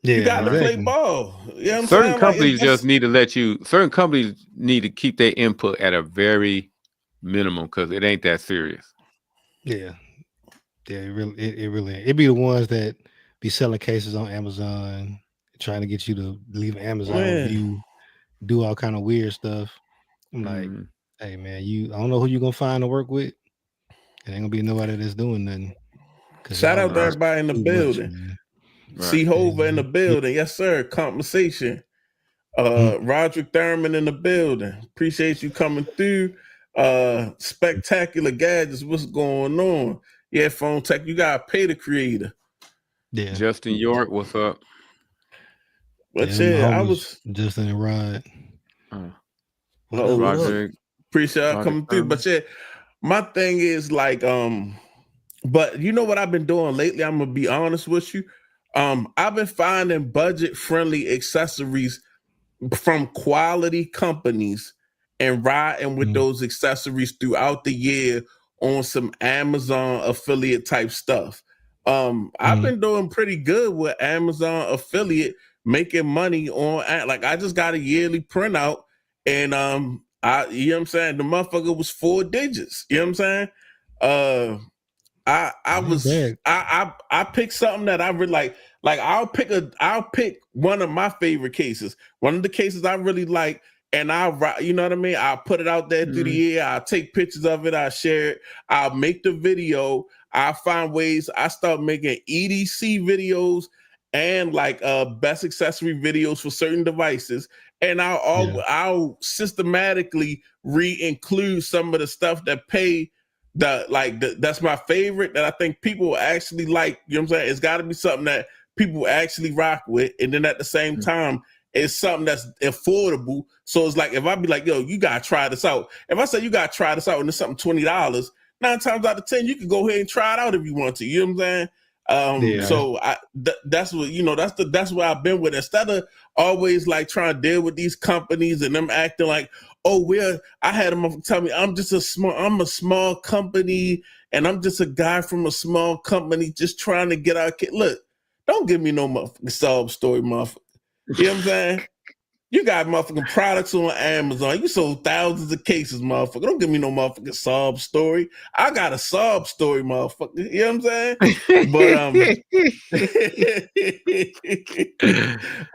Yeah, You gotta play exactly. ball. You know what I'm Certain saying? companies Like, just need to let you. Certain companies need to keep their input at a very minimum because it ain't that serious. Yeah, it be the ones that be selling cases on Amazon, trying to get you to leave an Amazon review, do all kind of weird stuff. I'm like, hey man, I don't know who you're gonna find to work with. It ain't gonna be nobody that's doing nothing. shout out to Y'all everybody in the too much, building. man. See Hova in the building. Yes, sir. Compensation. Roderick Thurman in the building. Appreciate you coming through. Spectacular Gadgets. What's going on? Yeah, Phone Tech. You gotta pay the creator. Yeah. Justin York, what's up? But I was Justin and Rod. Roderick. Appreciate y'all coming through. But yeah, my thing is like, but you know what I've been doing lately? I'm gonna be honest with you. I've been finding budget-friendly accessories from quality companies and riding with those accessories throughout the year on some Amazon affiliate type stuff. I've been doing pretty good with Amazon affiliate, making money on, like, I just got a yearly printout, and you know what I'm saying, the motherfucker was 4 digits. You know what I'm saying? I picked something that I really like. Like, I'll pick one of my favorite cases. One of the cases I really like, and you know what I mean? I'll put it out there through the year. I'll take pictures of it. I'll share it. I'll make the video. I'll find ways. I start making EDC videos and like best accessory videos for certain devices. And I'll systematically re-include some of the stuff that pay that's my favorite, that I think people actually like. You know what I'm saying? It's got to be something that people actually rock with, and then at the same time, it's something that's affordable. So it's like, if I be like, yo, you gotta try this out. If I say you gotta try this out and it's something $20, 9 times out of 10, you can go ahead and try it out if you want to. You know what I'm saying? So that's what, you know, that's where I've been with it. Instead of always like trying to deal with these companies and them acting like, oh, I had them tell me I'm a small company and I'm just a guy from a small company just trying to get our kid. Look, don't give me no motherfucking sob story, motherfucker. You know what I'm saying? You got motherfucking products on Amazon. You sold thousands of cases, motherfucker. Don't give me no motherfucking sob story. I got a sob story, motherfucker. You know what I'm saying? But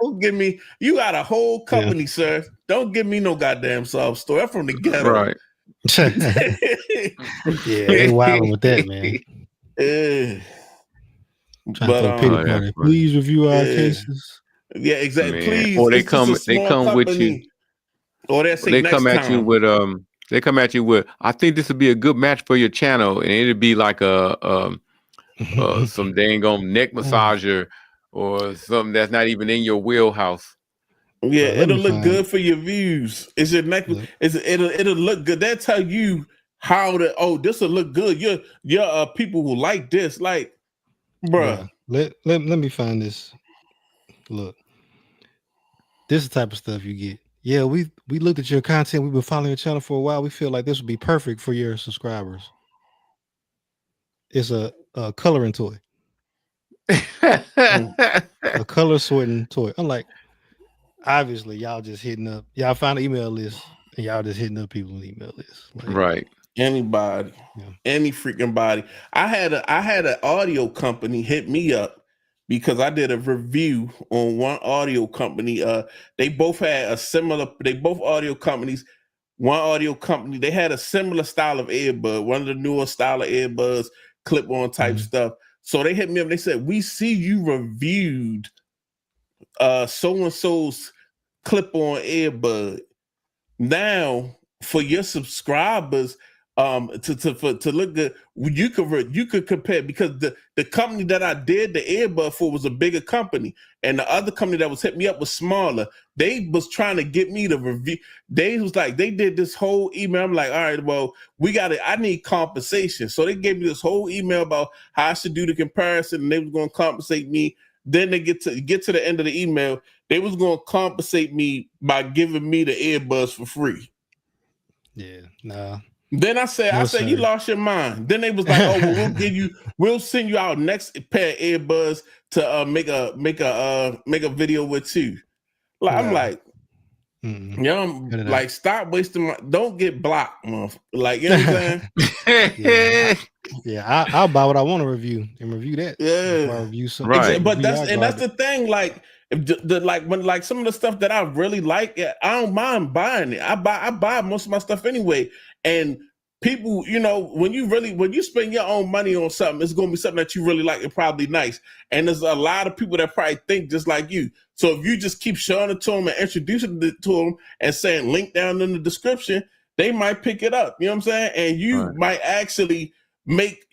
don't give me. You got a whole company, sir. Don't give me no goddamn sob story. I'm from the ghetto. Right. Yeah, they wilding with that, man. Please review our cases. Yeah, exactly. Man. Please. Or they come with you. Or they come at you with I think this would be a good match for your channel, and it'd be like some dang on neck massager or something that's not even in your wheelhouse. Yeah, it'll look good for your views. Is your neck? It'll look good. They'll tell you how to. This will look good. Your people will like this. Like, bruh. Let me find this. Look, this is the type of stuff you get. Yeah, we looked at your content. We've been following your channel for a while. We feel like this would be perfect for your subscribers. It's a coloring toy. A color sorting toy. I'm like, obviously, y'all just hitting up. Y'all find an email list and y'all just hitting up people on the email list. Like, right. Anybody, any freaking body. I had an audio company hit me up because I did a review on one audio company. They both audio companies. One audio company, they had a similar style of earbud, one of the newer style of earbuds, clip-on type stuff. So they hit me up. They said, we see you reviewed so-and-so's clip-on earbud. Now, for your subscribers, to look good, you could compare, because the company that I did the earbud for was a bigger company, and the other company that was hitting me up was smaller. They was trying to get me to review. They did this whole email. I'm like, all right, well, I need compensation. So they gave me this whole email about how I should do the comparison, and they was going to compensate me. Then they get to the end of the email, they was going to compensate me by giving me the earbuds for free. Yeah, nah. Then I said, No, you sir. lost your mind. Then they was like, oh, well, we'll send you our next pair of earbuds to make a video with you. Like I'm Nah. like, Mm-mm. Cut it out. like stop wasting my. Don't get blocked, motherfucker. Like you know what I'm Yeah, I'll buy what I want to review and review that. Yeah. Before I review something. Right. But that's VR garbage. the thing. Like if when some of the stuff that I really like, I don't mind buying it. I buy most of my stuff anyway. And people, when you spend your own money on something, it's gonna be something that you really like and probably nice. And there's a lot of people that probably think just like you. So if you just keep showing it to them and introducing it to them and saying link down in the description, they might pick it up. You know what I'm saying? And you might actually make,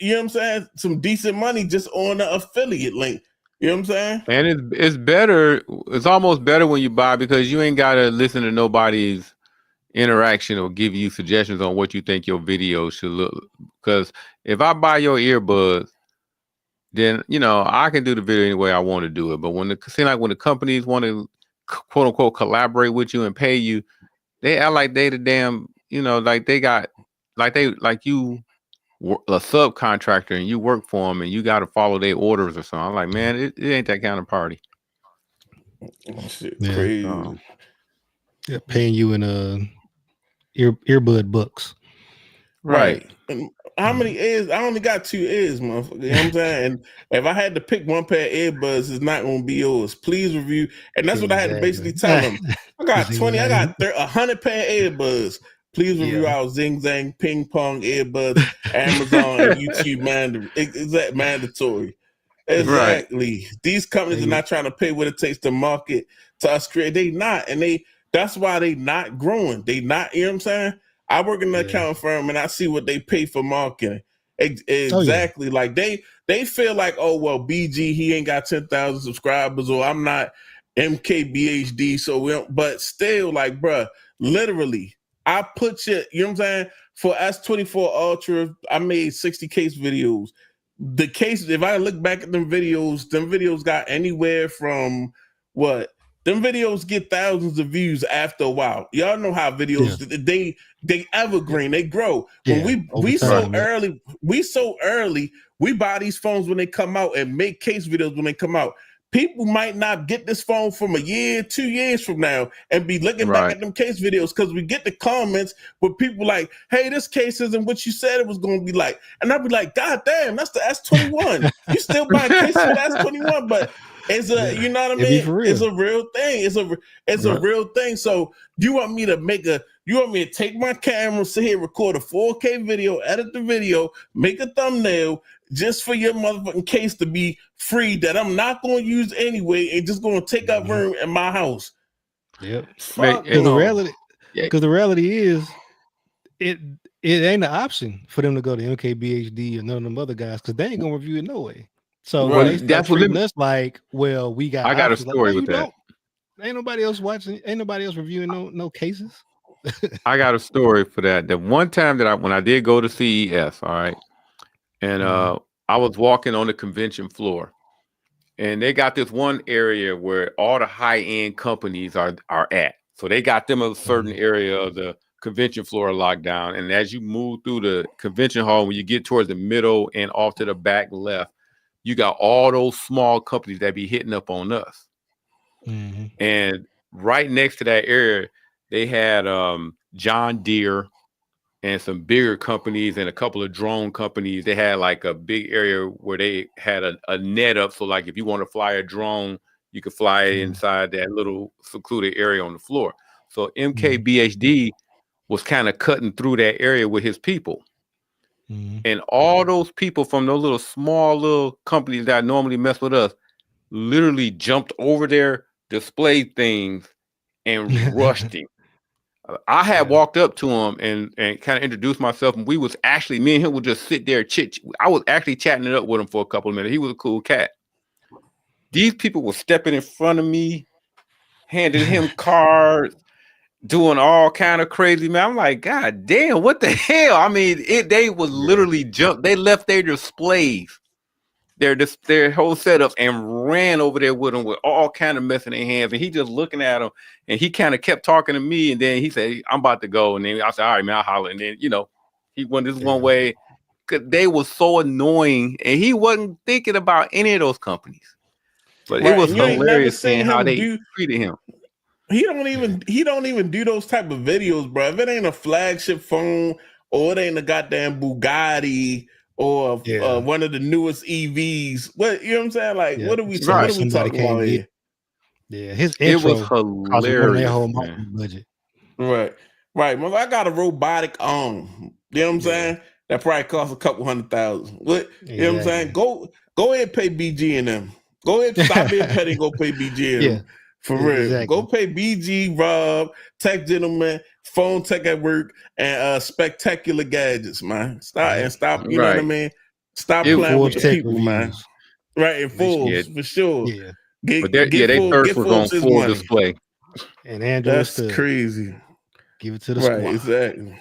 some decent money just on the affiliate link. You know what I'm saying? And it's better. It's almost better when you buy because you ain't got to listen to nobody's interaction or give you suggestions on what you think your video should look. Because if I buy your earbuds, then I can do the video any way I want to do it. But when the companies want to quote unquote collaborate with you and pay you, they act like they the damn like they got like you a subcontractor and you work for them and you got to follow their orders or something. I'm like, man, it ain't that kind of party. Shit, crazy. Yeah, paying you in earbud books. Right. And how many ears? I only got 2 ears, motherfucker. You know what I'm saying? And if I had to pick one pair of earbuds, it's not going to be yours. Please review. And that's what I had to basically tell them. I got 100 pair of earbuds. Please review our Zing Zang Ping Pong earbuds, Amazon and YouTube mandatory. Exactly. Right. These companies are not trying to pay what it takes to market to us create. They not. And that's why they not growing. They not, you know what I'm saying? I work in an accounting firm and I see what they pay for marketing. Exactly. Like they feel like, oh, well, BG, he ain't got 10,000 subscribers, or I'm not MKBHD. So but still, like, bruh, literally, I put you know what I'm saying? For S24 Ultra, I made 60 case videos. The cases, if I look back at them videos got anywhere from what? Them videos get thousands of views after a while. Y'all know how videos they evergreen, they grow. When we so early, we buy these phones when they come out and make case videos when they come out. People might not get this phone from a year, 2 years from now and be looking back at them case videos because we get the comments with people like, hey, this case isn't what you said it was going to be like. And I'll be like, God damn, that's the S21. You still buying cases for the S21, but it's you know what I mean? It's a real thing. It's a real thing. So you want me to take my camera, sit here, record a 4K video, edit the video, make a thumbnail just for your motherfucking case to be free that I'm not going to use anyway and just going to take up room in my house. Yep. Because the reality is it ain't an option for them to go to MKBHD or none of them other guys because they ain't going to review it no way. So that's what us like, well, I got a story with that. Ain't nobody else watching, ain't nobody else reviewing no cases. I got a story for that. The one time when I did go to CES, all right, and I was walking on the convention floor, and they got this one area where all the high-end companies are at. So they got them a certain area of the convention floor locked down. And as you move through the convention hall, when you get towards the middle and off to the back left, you got all those small companies that be hitting up on us. Mm-hmm. And right next to that area, they had John Deere and some bigger companies and a couple of drone companies. They had like a big area where they had a net up. So like if you want to fly a drone, you could fly it inside that little secluded area on the floor. So MKBHD was kind of cutting through that area with his people. And all those people from those little companies that normally mess with us literally jumped over their display things and rushed him. I had walked up to him and kind of introduced myself, and me and him would just sit there I was actually chatting it up with him for a couple of minutes. He was a cool cat. These people were stepping in front of me, handing him cards, doing all kind of crazy, man. I'm like, God damn, what the hell? I mean, they would literally jump. They left their displays, their whole setup, and ran over there with them with all kind of mess in their hands. And he just looking at them, and he kind of kept talking to me. And then he said, I'm about to go. And then I said, all right, man, I'll holler. And then, He won this one way. They were so annoying, and he wasn't thinking about any of those companies. But it was You ain't never hilarious seen seeing how him they treated him. He don't even do those type of videos, bro. If it ain't a flagship phone or it ain't a goddamn Bugatti or one of the newest EVs, what you know what I'm saying? Like, what are we talking about here? Yeah, his intro it was hilarious. Their whole marketing budget. Right. Well, I got a robotic arm. You know what I'm saying? That probably costs a couple $100,000. What you know what I'm saying? Go ahead and pay BG and them. Go ahead, stop being petty and go pay BG and them. For real. Exactly. Go pay BG, Rob, Tech Gentleman, Phone Tech at Work, and Spectacular Gadgets, man. Stop, you know what I mean? Stop playing with the people, man. Right, and Forbes, for sure. Yeah. They first was on full display. And Andrew, that's crazy. Give it to the squad. Right, exactly.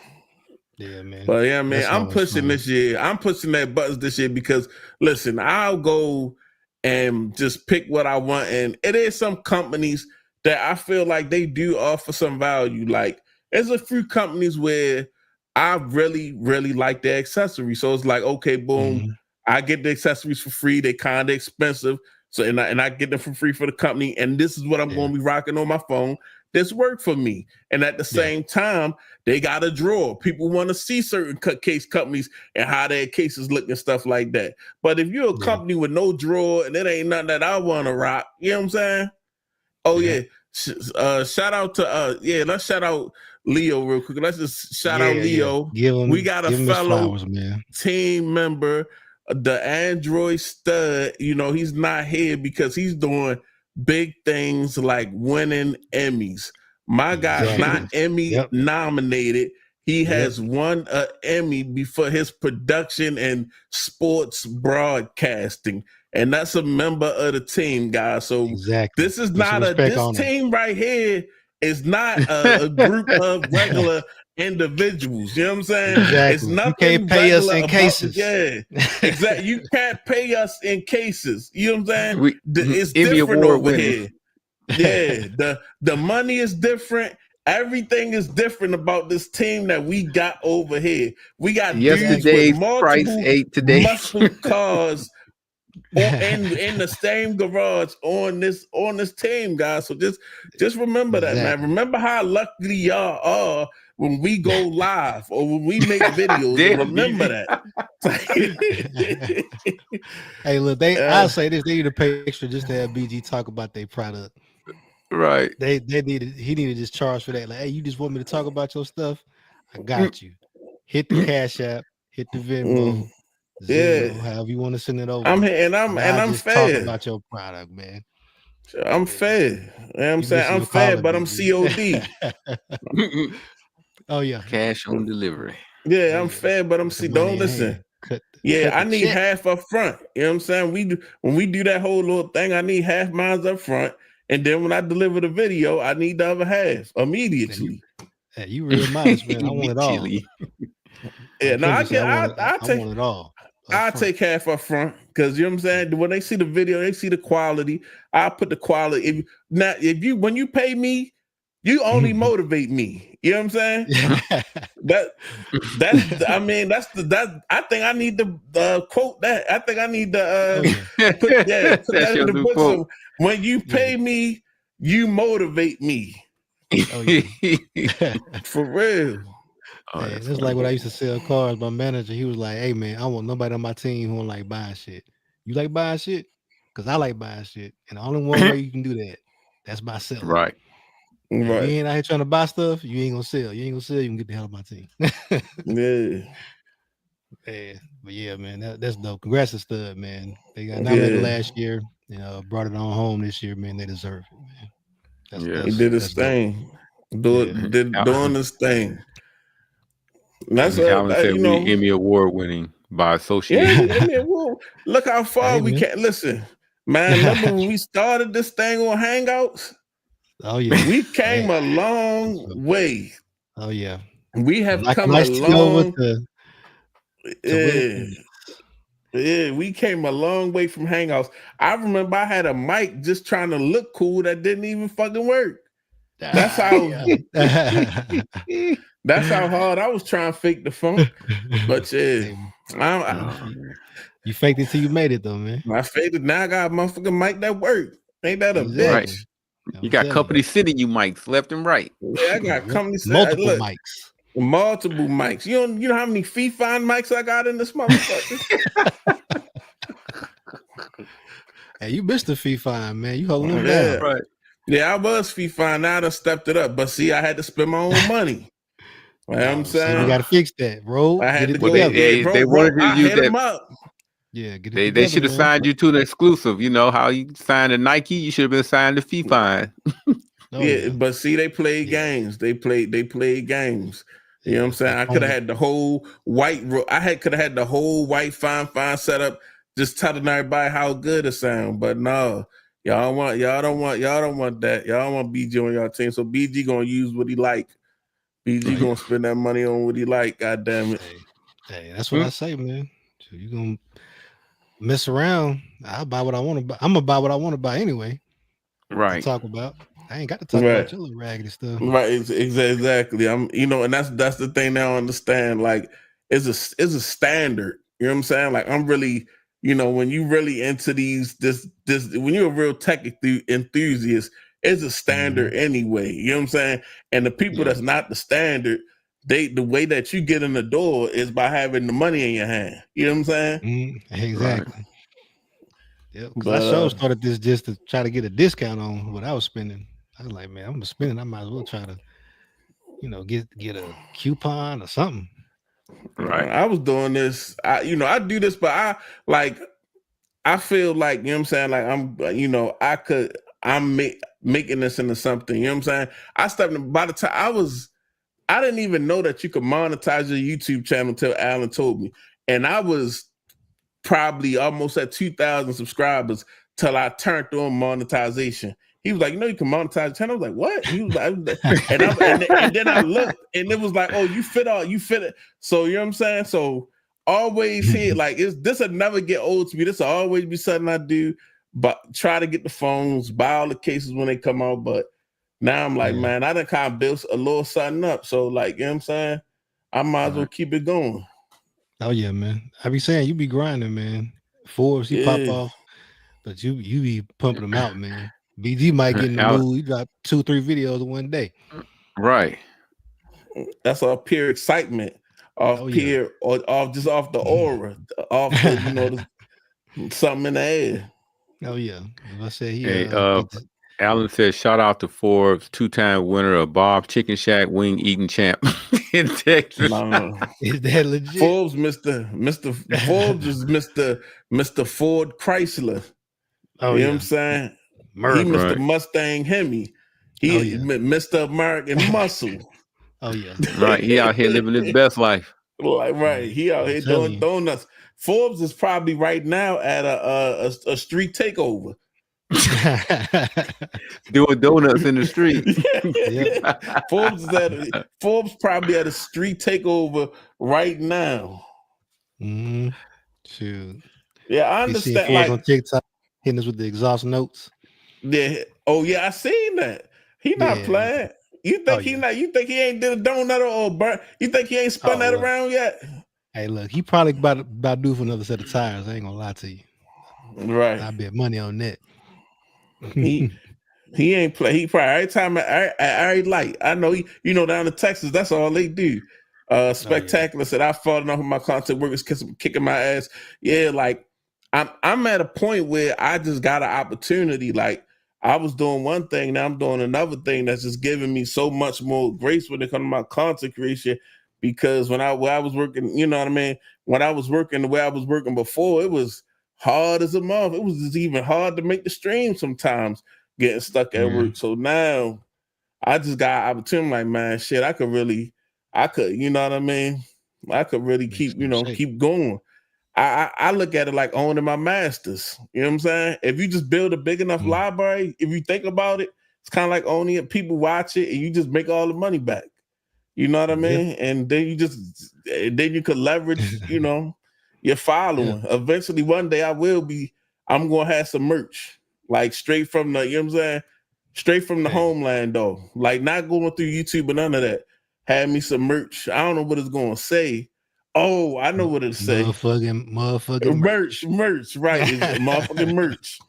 Yeah, man. But yeah, man, I'm pushing this year. I'm pushing that buttons this year because listen, I'll go and just pick what I want. And it is some companies that I feel like they do offer some value. Like there's a few companies where I really, really like their accessories. So it's like, okay, boom, I get the accessories for free. They're kind of expensive. So and I get them for free for the company. And this is what I'm going to be rocking on my phone. This worked for me. And at the same time, they got a drawer. People want to see certain case companies and how their cases look and stuff like that. But if you're a company with no drawer and it ain't nothing that I want to rock, you know what I'm saying? Oh, yeah. Shout out to, let's shout out Leo real quick. Let's just shout out Leo. We got a fellow team member, the Android stud. You know, he's not here because he's doing big things like winning Emmys. My guy's not Emmy nominated. He has won an Emmy for his production and sports broadcasting. And that's a member of the team, guys. So this is not this team right here is not a group of regular individuals. You know what I'm saying? Exactly. It's nothing. You can't pay us in cases. Yeah, exactly. You can't pay us in cases. You know what I'm saying? It's Emmy different Award over winning. here. Yeah, the money is different. Everything is different about this team that we got over here. We got yesterday's price ate today muscle cars in the same garage on this team, guys. So just remember that, man. Remember how lucky y'all are when we go live or when we make videos. Remember that. Hey, look, I'll say this: they need to pay extra just to have BG talk about their product. Right? He needed to just charge for that. Like, hey, you just want me to talk about your stuff? I got you. Hit the Cash App, hit the Venmo. Zero, however you want to send it over. I'm here and I'm fair. Talk about your product, man. I'm fair. You know what I'm saying? I'm fair, but I'm COD. Oh yeah, cash on delivery. Yeah, I'm fair, but I'm don't listen. I need half up front. You know what I'm saying? When we do that whole little thing, I need half mine up front, and then when I deliver the video, I need the other half immediately. Hey, you real modest, man. I want it all. Yeah, no, I want it all. I'll take half up front because you know what I'm saying. When they see the video, they see the quality. I put the quality. When you pay me, you only motivate me. You know what I'm saying? I think I need to quote that. I think I need to put that in the book. So when you pay me, you motivate me. For real. Oh, it's like when I used to sell cars. My manager, he was like, "Hey man, I want nobody on my team who don't like buying shit. You like buying shit? Because I like buying shit. And the only one way you can do that's by selling. Right. If you ain't out here trying to buy stuff, you ain't gonna sell. You ain't gonna sell, you can get the hell out of my team." Yeah. But yeah, man, that's dope. Congrats to Stud, man. They got nominated last year, brought it on home this year, man. They deserve it, man. He did his thing. Doing his thing. That's Emmy Award winning by association. Yeah, Emmy Award. Look how far we can listen, man. Remember when we started this thing on Hangouts? Oh yeah, we came a long way. Oh yeah, we have come a long. We came a long way from Hangouts. I remember I had a mic just trying to look cool that didn't even fucking work. That's how. That's how hard I was trying to fake the funk. But yeah, Hey, I you faked it till you made it, though, man. faked it. Now I got a motherfucking mic that work. Ain't that a Exactly. Right. bitch? I'm You got telling company city you mics left and right. Yeah, I got company multiple look, mics. multiple mics. You know how many fee-fine mics I got in this motherfucker? Hey, you missed the fee fine, man. You holding them Yeah. down. Right. Yeah, I was fee-fine. Now I done stepped it up. But see, I had to spend my own money. You know what I'm See, saying? we got to fix that, bro. I had Get to it go. together. they Bro, wanted you to I use hit them that. up. Yeah, get it They together. should have man. signed you to an exclusive. You know how you signed to Nike? You should have been signed to FeeFine. Oh, Yeah, but see, they played Yeah. games. They played games. You know what I'm Yeah, saying? I could have had the whole white. Could have had the whole white fine setup, just telling everybody how good it sound. But no, y'all don't want that. Y'all want BG on y'all team. So BG gonna use what he like. BG gonna spend that money on what he like. God damn it. Hey, that's what I say, man. So you gonna mess around? I'll buy what I want to buy. I'm gonna buy what I want to buy anyway. Right. To talk about. I ain't got to talk about your little raggedy stuff. Right, exactly. I'm, and that's the thing now. I understand, like, it's a standard. You know what I'm saying? Like, I'm really, when you really into this, when you're a real tech enthusiast, it's a standard anyway. You know what I'm saying? And the people that's not the standard, the way that you get in the door is by having the money in your hand. You know what I'm saying? Exactly. Right. Yep. Because I started this just to try to get a discount on what I was spending. I was like, man, I'm gonna spend it. I might as well try to, get a coupon or something. Right. I was doing this. I do this, but I feel like, you know what I'm saying? Like I'm making this into something. You know what I'm saying? I stepped by the time I didn't even know that you could monetize your YouTube channel until Alan told me. And I was probably almost at 2,000 subscribers till I turned on monetization. He was like, you can monetize the channel. I was like, what? He was like, and then I looked and it was like, oh, you fit it. So, you know what I'm saying? So always here, like, this will never get old to me. This will always be something I do, but try to get the phones, buy all the cases when they come out. But now I'm like, man, I done kind of built a little something up. So, like, you know what I'm saying? I might as well keep it going. Oh yeah, man. I be saying you be grinding, man. Forbes, you pop off, but you be pumping them out, man. BG might get in the mood. You drop 2-3 videos in one day. Right. That's all pure excitement, off just off the aura, off the, something in the air. Oh yeah. I said Alan says, shout out to Forbes, 2-time winner of Bob Chicken Shack wing eating champ in Texas. No. Is that legit? Forbes, Forbes is Mr. Ford Chrysler. Oh, you know what I'm saying? He Mr. Mustang Hemi. He Mr. American Muscle. Oh yeah. Right. He out here living his best life. Like, right. He out here doing donuts. Forbes is probably right now at a street takeover. Doing donuts in the street. Forbes probably at a street takeover right now. Shoot. Yeah, I understand. Like on TikTok hitting us with the exhaust notes. Yeah. Oh yeah, I seen that. He not playing. You think You think he ain't did a donut or burn? You think he ain't spun that around yet? Hey, look, he probably about due for another set of tires. I ain't gonna lie to you. Right. I bet money on that. He ain't play. He probably every time I light. I know down in Texas, that's all they do. Spectacular said I falling off of my content workers kicking my ass. Yeah, like I'm at a point where I just got an opportunity. Like I was doing one thing, now I'm doing another thing that's just giving me so much more grace when it comes to my content creation. Because when I was working, you know what I mean? When I was working the way I was working before, it was hard as a month. It was just even hard to make the stream sometimes, getting stuck at work. So now I just got an opportunity. Like, man, shit, I could, you know what I mean? I could really keep going. I look at it like owning my masters. You know what I'm saying? If you just build a big enough library, if you think about it, it's kind of like owning it. People watch it and you just make all the money back. You know what I mean? And then you could leverage, your following. Eventually, one day I'm going to have some merch, like straight from the, you know what I'm saying? Straight from the homeland though. Like not going through YouTube and none of that. had me some merch. I don't know what it's gonna say. Oh, I know what it say. Motherfucking Merch, right? It's motherfucking merch.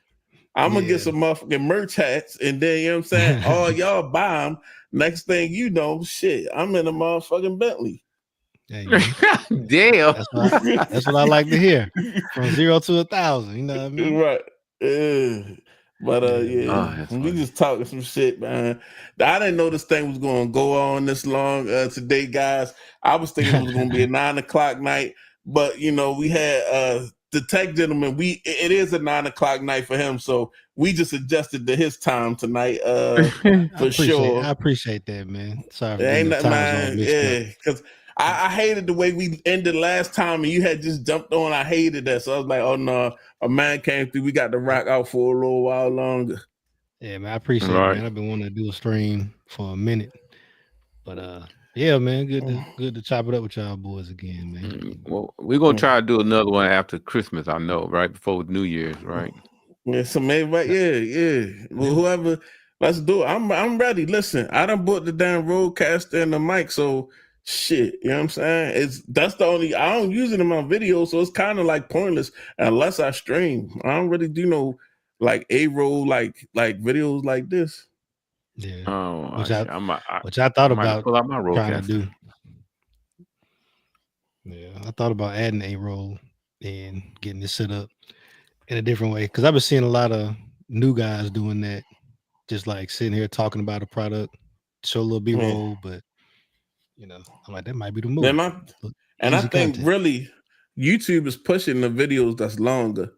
I'm gonna get some motherfucking merch hats, and then you know what I'm saying. Oh, y'all buy them. Next thing you know, shit, I'm in a motherfucking Bentley. Hey, Damn. that's what I like to hear. From 0 to 1,000. You know what I mean? Right. But that's we funny. just talking some shit, man. I didn't know this thing was gonna go on this long today, guys. I was thinking it was gonna be a 9 o'clock night, but you know, we had the tech gentleman. It is a 9 o'clock night for him, so we just adjusted to his time tonight. For sure. I appreciate that, man. Sorry for It getting ain't the that, time man. zone mixed up. Because I hated the way we ended last time, and you had just jumped on. I hated that, so I was like, "Oh no, a man came through. We got to rock out for a little while longer." Yeah, man, I appreciate it, man. I've been wanting to do a stream for a minute, but yeah, man, good to chop it up with y'all boys again, man. Well, we're gonna try to do another one after Christmas. I know, right before New Year's, right? Yeah, so maybe, yeah. Well, whoever, let's do it. I'm ready. Listen, I done bought the damn roadcaster and the mic, so shit, you know what I'm saying? That's the only, I don't use it in my videos, so it's kind of like pointless unless I stream. I don't really do no like A-roll like videos like this. Yeah. Oh, which I thought about pull out my trying to do. Yeah, I thought about adding A-roll and getting this set up in a different way, because I've been seeing a lot of new guys doing that, just like sitting here talking about a product, show a little B-roll, but you know, I'm like, that might be the move. And I think really YouTube is pushing the videos that's longer.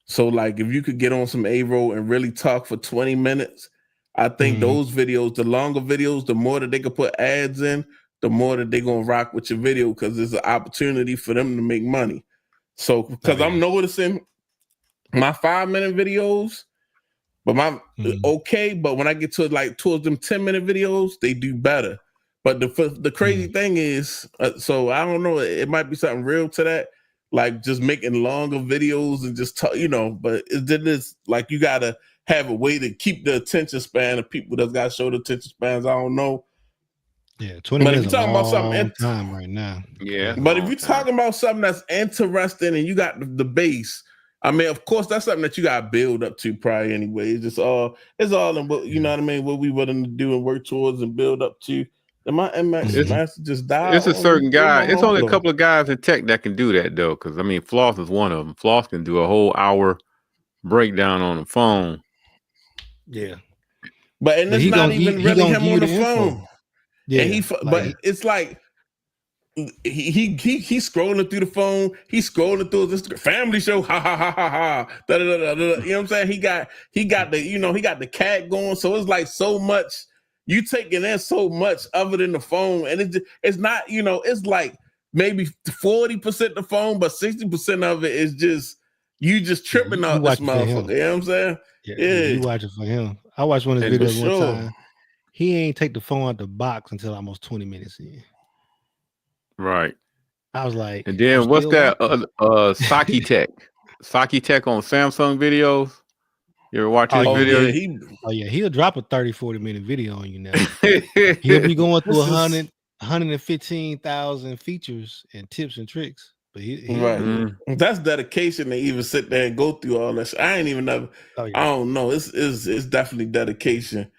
So like if you could get on some A-roll and really talk for 20 minutes, I think those videos, the longer videos, the more that they could put ads in, the more that they're gonna rock with your video, because there's an opportunity for them to make money. So because I'm noticing my 5-minute videos, but okay, but when I get to like towards them 10-minute videos, they do better. But the crazy thing is, so I don't know, it might be something real to that, like just making longer videos and just talk, you know. But it is like you gotta have a way to keep the attention span of people that's got short attention spans. I don't know. Yeah, 20 minutes is a long time right now. Yeah, but if you're talking about something that's interesting and you got the base, I mean, of course, that's something that you got to build up to probably anyway. It's all in what, you know what I mean, what we willing to do and work towards and build up to. And my MX Master just died. It's a certain guy. It's only a couple of guys in tech that can do that though, because I mean, Floss is one of them. Floss can do a whole hour breakdown on the phone. Yeah, but it's not even really him on the phone. Yeah, and but it's like he scrolling through the phone. He's scrolling through his Instagram family show. Ha ha ha ha ha. Da, da, da, da, da. You know what I'm saying? He got the, you know, he got the cat going. So it's like so much. You taking in so much of it in the phone, and it's not, you know, it's like maybe 40% the phone, but 60% of it is just you just tripping off this motherfucker. You know what I'm saying? Yeah, you watch it for him. I watched one of his videos one time. He ain't take the phone out the box until almost 20 minutes in. Right. I was like, and then what's that? Saki Tech. Saki Tech on Samsung videos. You ever watch his video? He'll drop a 30-40 minute video on you now. He'll be going through 115,000 features and tips and tricks. But that's dedication to even sit there and go through all that. I ain't even know. I don't know. It's definitely dedication.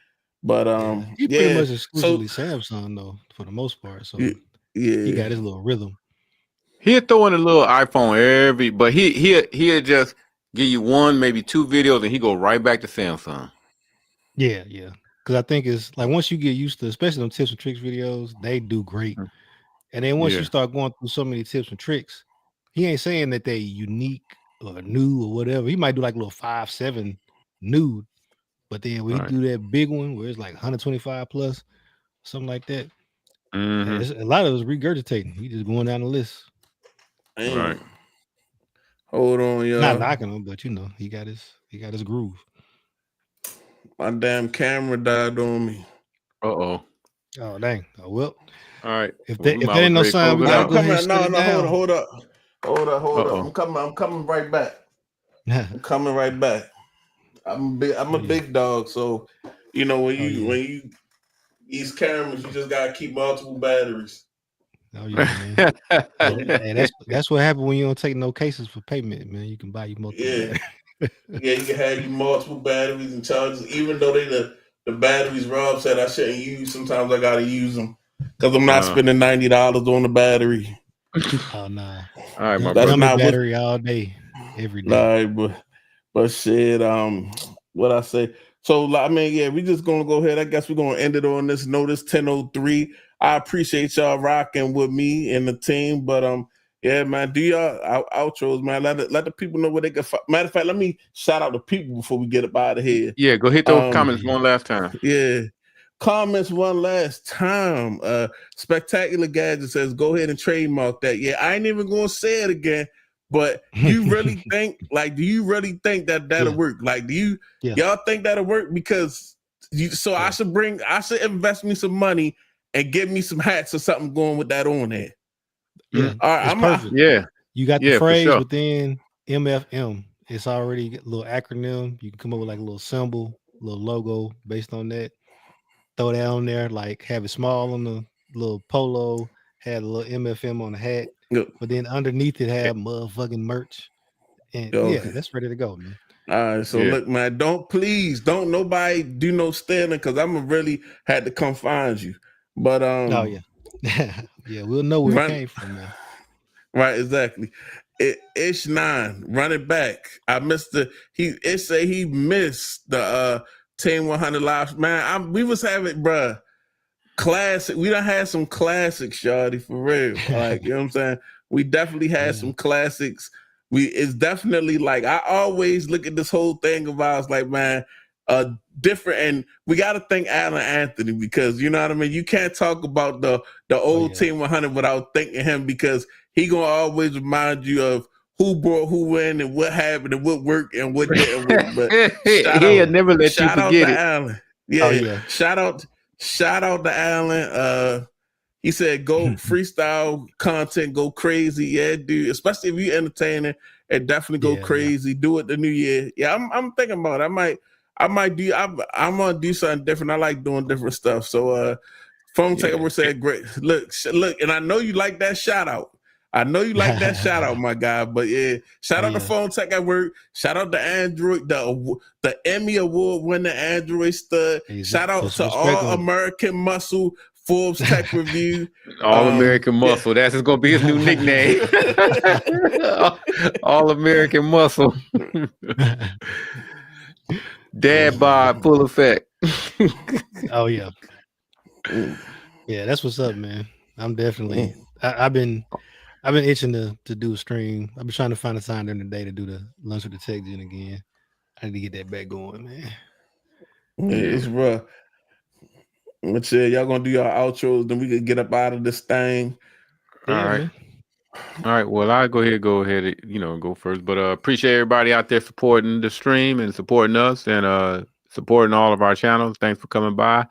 But he pretty much exclusively Samsung though, for the most part. So he got his little rhythm. He'll throw in a little iPhone but he'll just give you one, maybe two videos, and he go right back to Samsung. Yeah. Because I think it's like once you get used to, especially them tips and tricks videos, they do great. And then once you start going through so many tips and tricks, he ain't saying that they unique or new or whatever. He might do like a little 5-7 nude, but then when he do that big one where it's like 125 plus, something like that, a lot of it is regurgitating. He just going down the list. Right. Hold on, y'all. Not knocking him, but you know, he got his groove. My damn camera died on me. Oh dang. Oh well. All right. If there ain't no sign, we gotta go ahead and shut it down. Hold up. I'm coming right back. I'm coming right back. I'm a big dog, so you know when you these cameras, you just gotta keep multiple batteries. Oh yeah, man. Hey, that's what happened when you don't take no cases for payment, man. You can buy you multiple batteries. Yeah, you can have you multiple batteries and chargers. Even though the batteries Rob said I shouldn't use, sometimes I gotta use them because I'm not spending $90 on the battery. Oh nah. All right, my That's brother. not battery all day, every day. Nah, but shit, what I say. So I mean, yeah, we just gonna go ahead. I guess we're gonna end it on this note. It's 10:03. I appreciate y'all rocking with me and the team, but yeah, man, do y'all outros, man. Let the people know where they can. Matter of fact, let me shout out the people before we get up out of here. Yeah, go hit those comments one last time. Yeah, comments one last time. Spectacular Gadget says, "Go ahead and trademark that." Yeah, I ain't even gonna say it again. But you really think, do you really think that'll work? Like, do y'all think that'll work? Because I should invest me some money and get me some hats or something going with that on there. Yeah, all right, it's perfect. You got the phrase within MFM. It's already a little acronym. You can come up with like a little symbol, little logo based on that. Throw that on there, like have it small on the little polo, have a little MFM on the hat. But then underneath it have motherfucking merch. And that's ready to go, man. All right, so look, man, don't nobody do no stealing because I'm gonna really had to come find you. But oh yeah. Yeah, we'll know where it came from, man. Right, exactly. Ish 9, run it back. I missed he missed the Team 100 live. Man, we was having, bruh, classic. We done had some classics, shawty, for real. Like, you know what I'm saying? We definitely had some classics. It's definitely like, I always look at this whole thing of ours like, man, different, and we got to thank Alan Anthony because, you know what I mean? You can't talk about the old Team 100 without thanking him because he gonna always remind you of who brought who in and what happened and what worked and what didn't work. But he'll never let you forget it. Alan. Yeah. Shout out to Alan. He said, "Go freestyle content, go crazy, yeah, dude. Especially if you entertaining, and definitely go crazy. Do it the new year. Yeah, I'm thinking about it. I'm gonna do something different. I like doing different stuff. So, Phone Takeover said, "Great. Look, and I know you like that shout out. I know you like that shout out, my guy. But yeah, shout out to Phone Takeover. Shout out to Android, the Emmy Award winning Android stud. Shout out to All American Muscle." Forbes Tech Review. All American Muscle. That's just gonna be his new nickname. All American Muscle. Dad bod full effect. Oh yeah. Yeah, that's what's up, man. I'm definitely I've been itching to do a stream. I've been trying to find a time during the day to do the Lunch with the Tech Gen again. I need to get that back going, man. It's rough. But yeah, y'all gonna do your outros, then we can get up out of this thing. All right. Man. All right. Well, I'll go ahead, go first. But appreciate everybody out there supporting the stream and supporting us and supporting all of our channels. Thanks for coming by.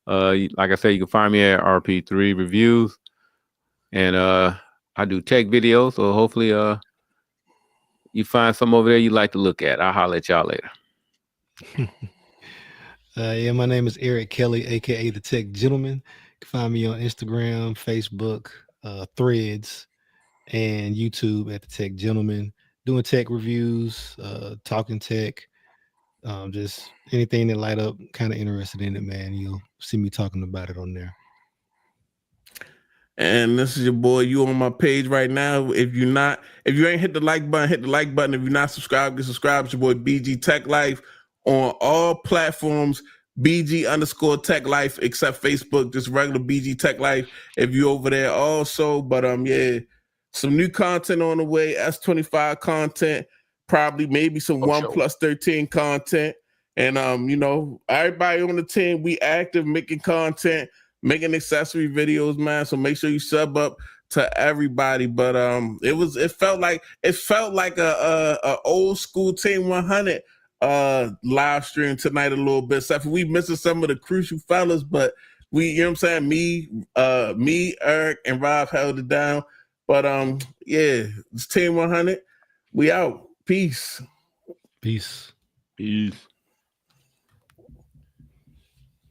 Like I said, you can find me at RP3 Reviews. And I do tech videos, so hopefully you find some over there you like to look at. I'll holler at y'all later. Yeah, my name is Eric Kelly, aka the Tech Gentleman. You can find me on Instagram, Facebook, Threads, and YouTube at the Tech Gentleman, doing tech reviews, talking tech, just anything that light up, kind of interested in it, man. You'll see me talking about it on there. And this is your boy. You on my page right now. If you ain't hit the like button, hit the like button. If you're not subscribed, get subscribed. It's your boy BG Tech Life on all platforms. BG_Tech Life except Facebook, just regular BG Tech Life. If you over there also, but yeah, some new content on the way. S25 content, probably maybe some 1+13 content, and everybody on the team, we active making content, making accessory videos, man. So make sure you sub up to everybody. But it felt like a old school Team 100 live stream tonight a little bit. Except for we missing some of the crucial fellas, but we, you know what I'm saying? Me, Eric, and Rob held it down. But yeah, it's Team 100. We out. Peace. Peace. Peace.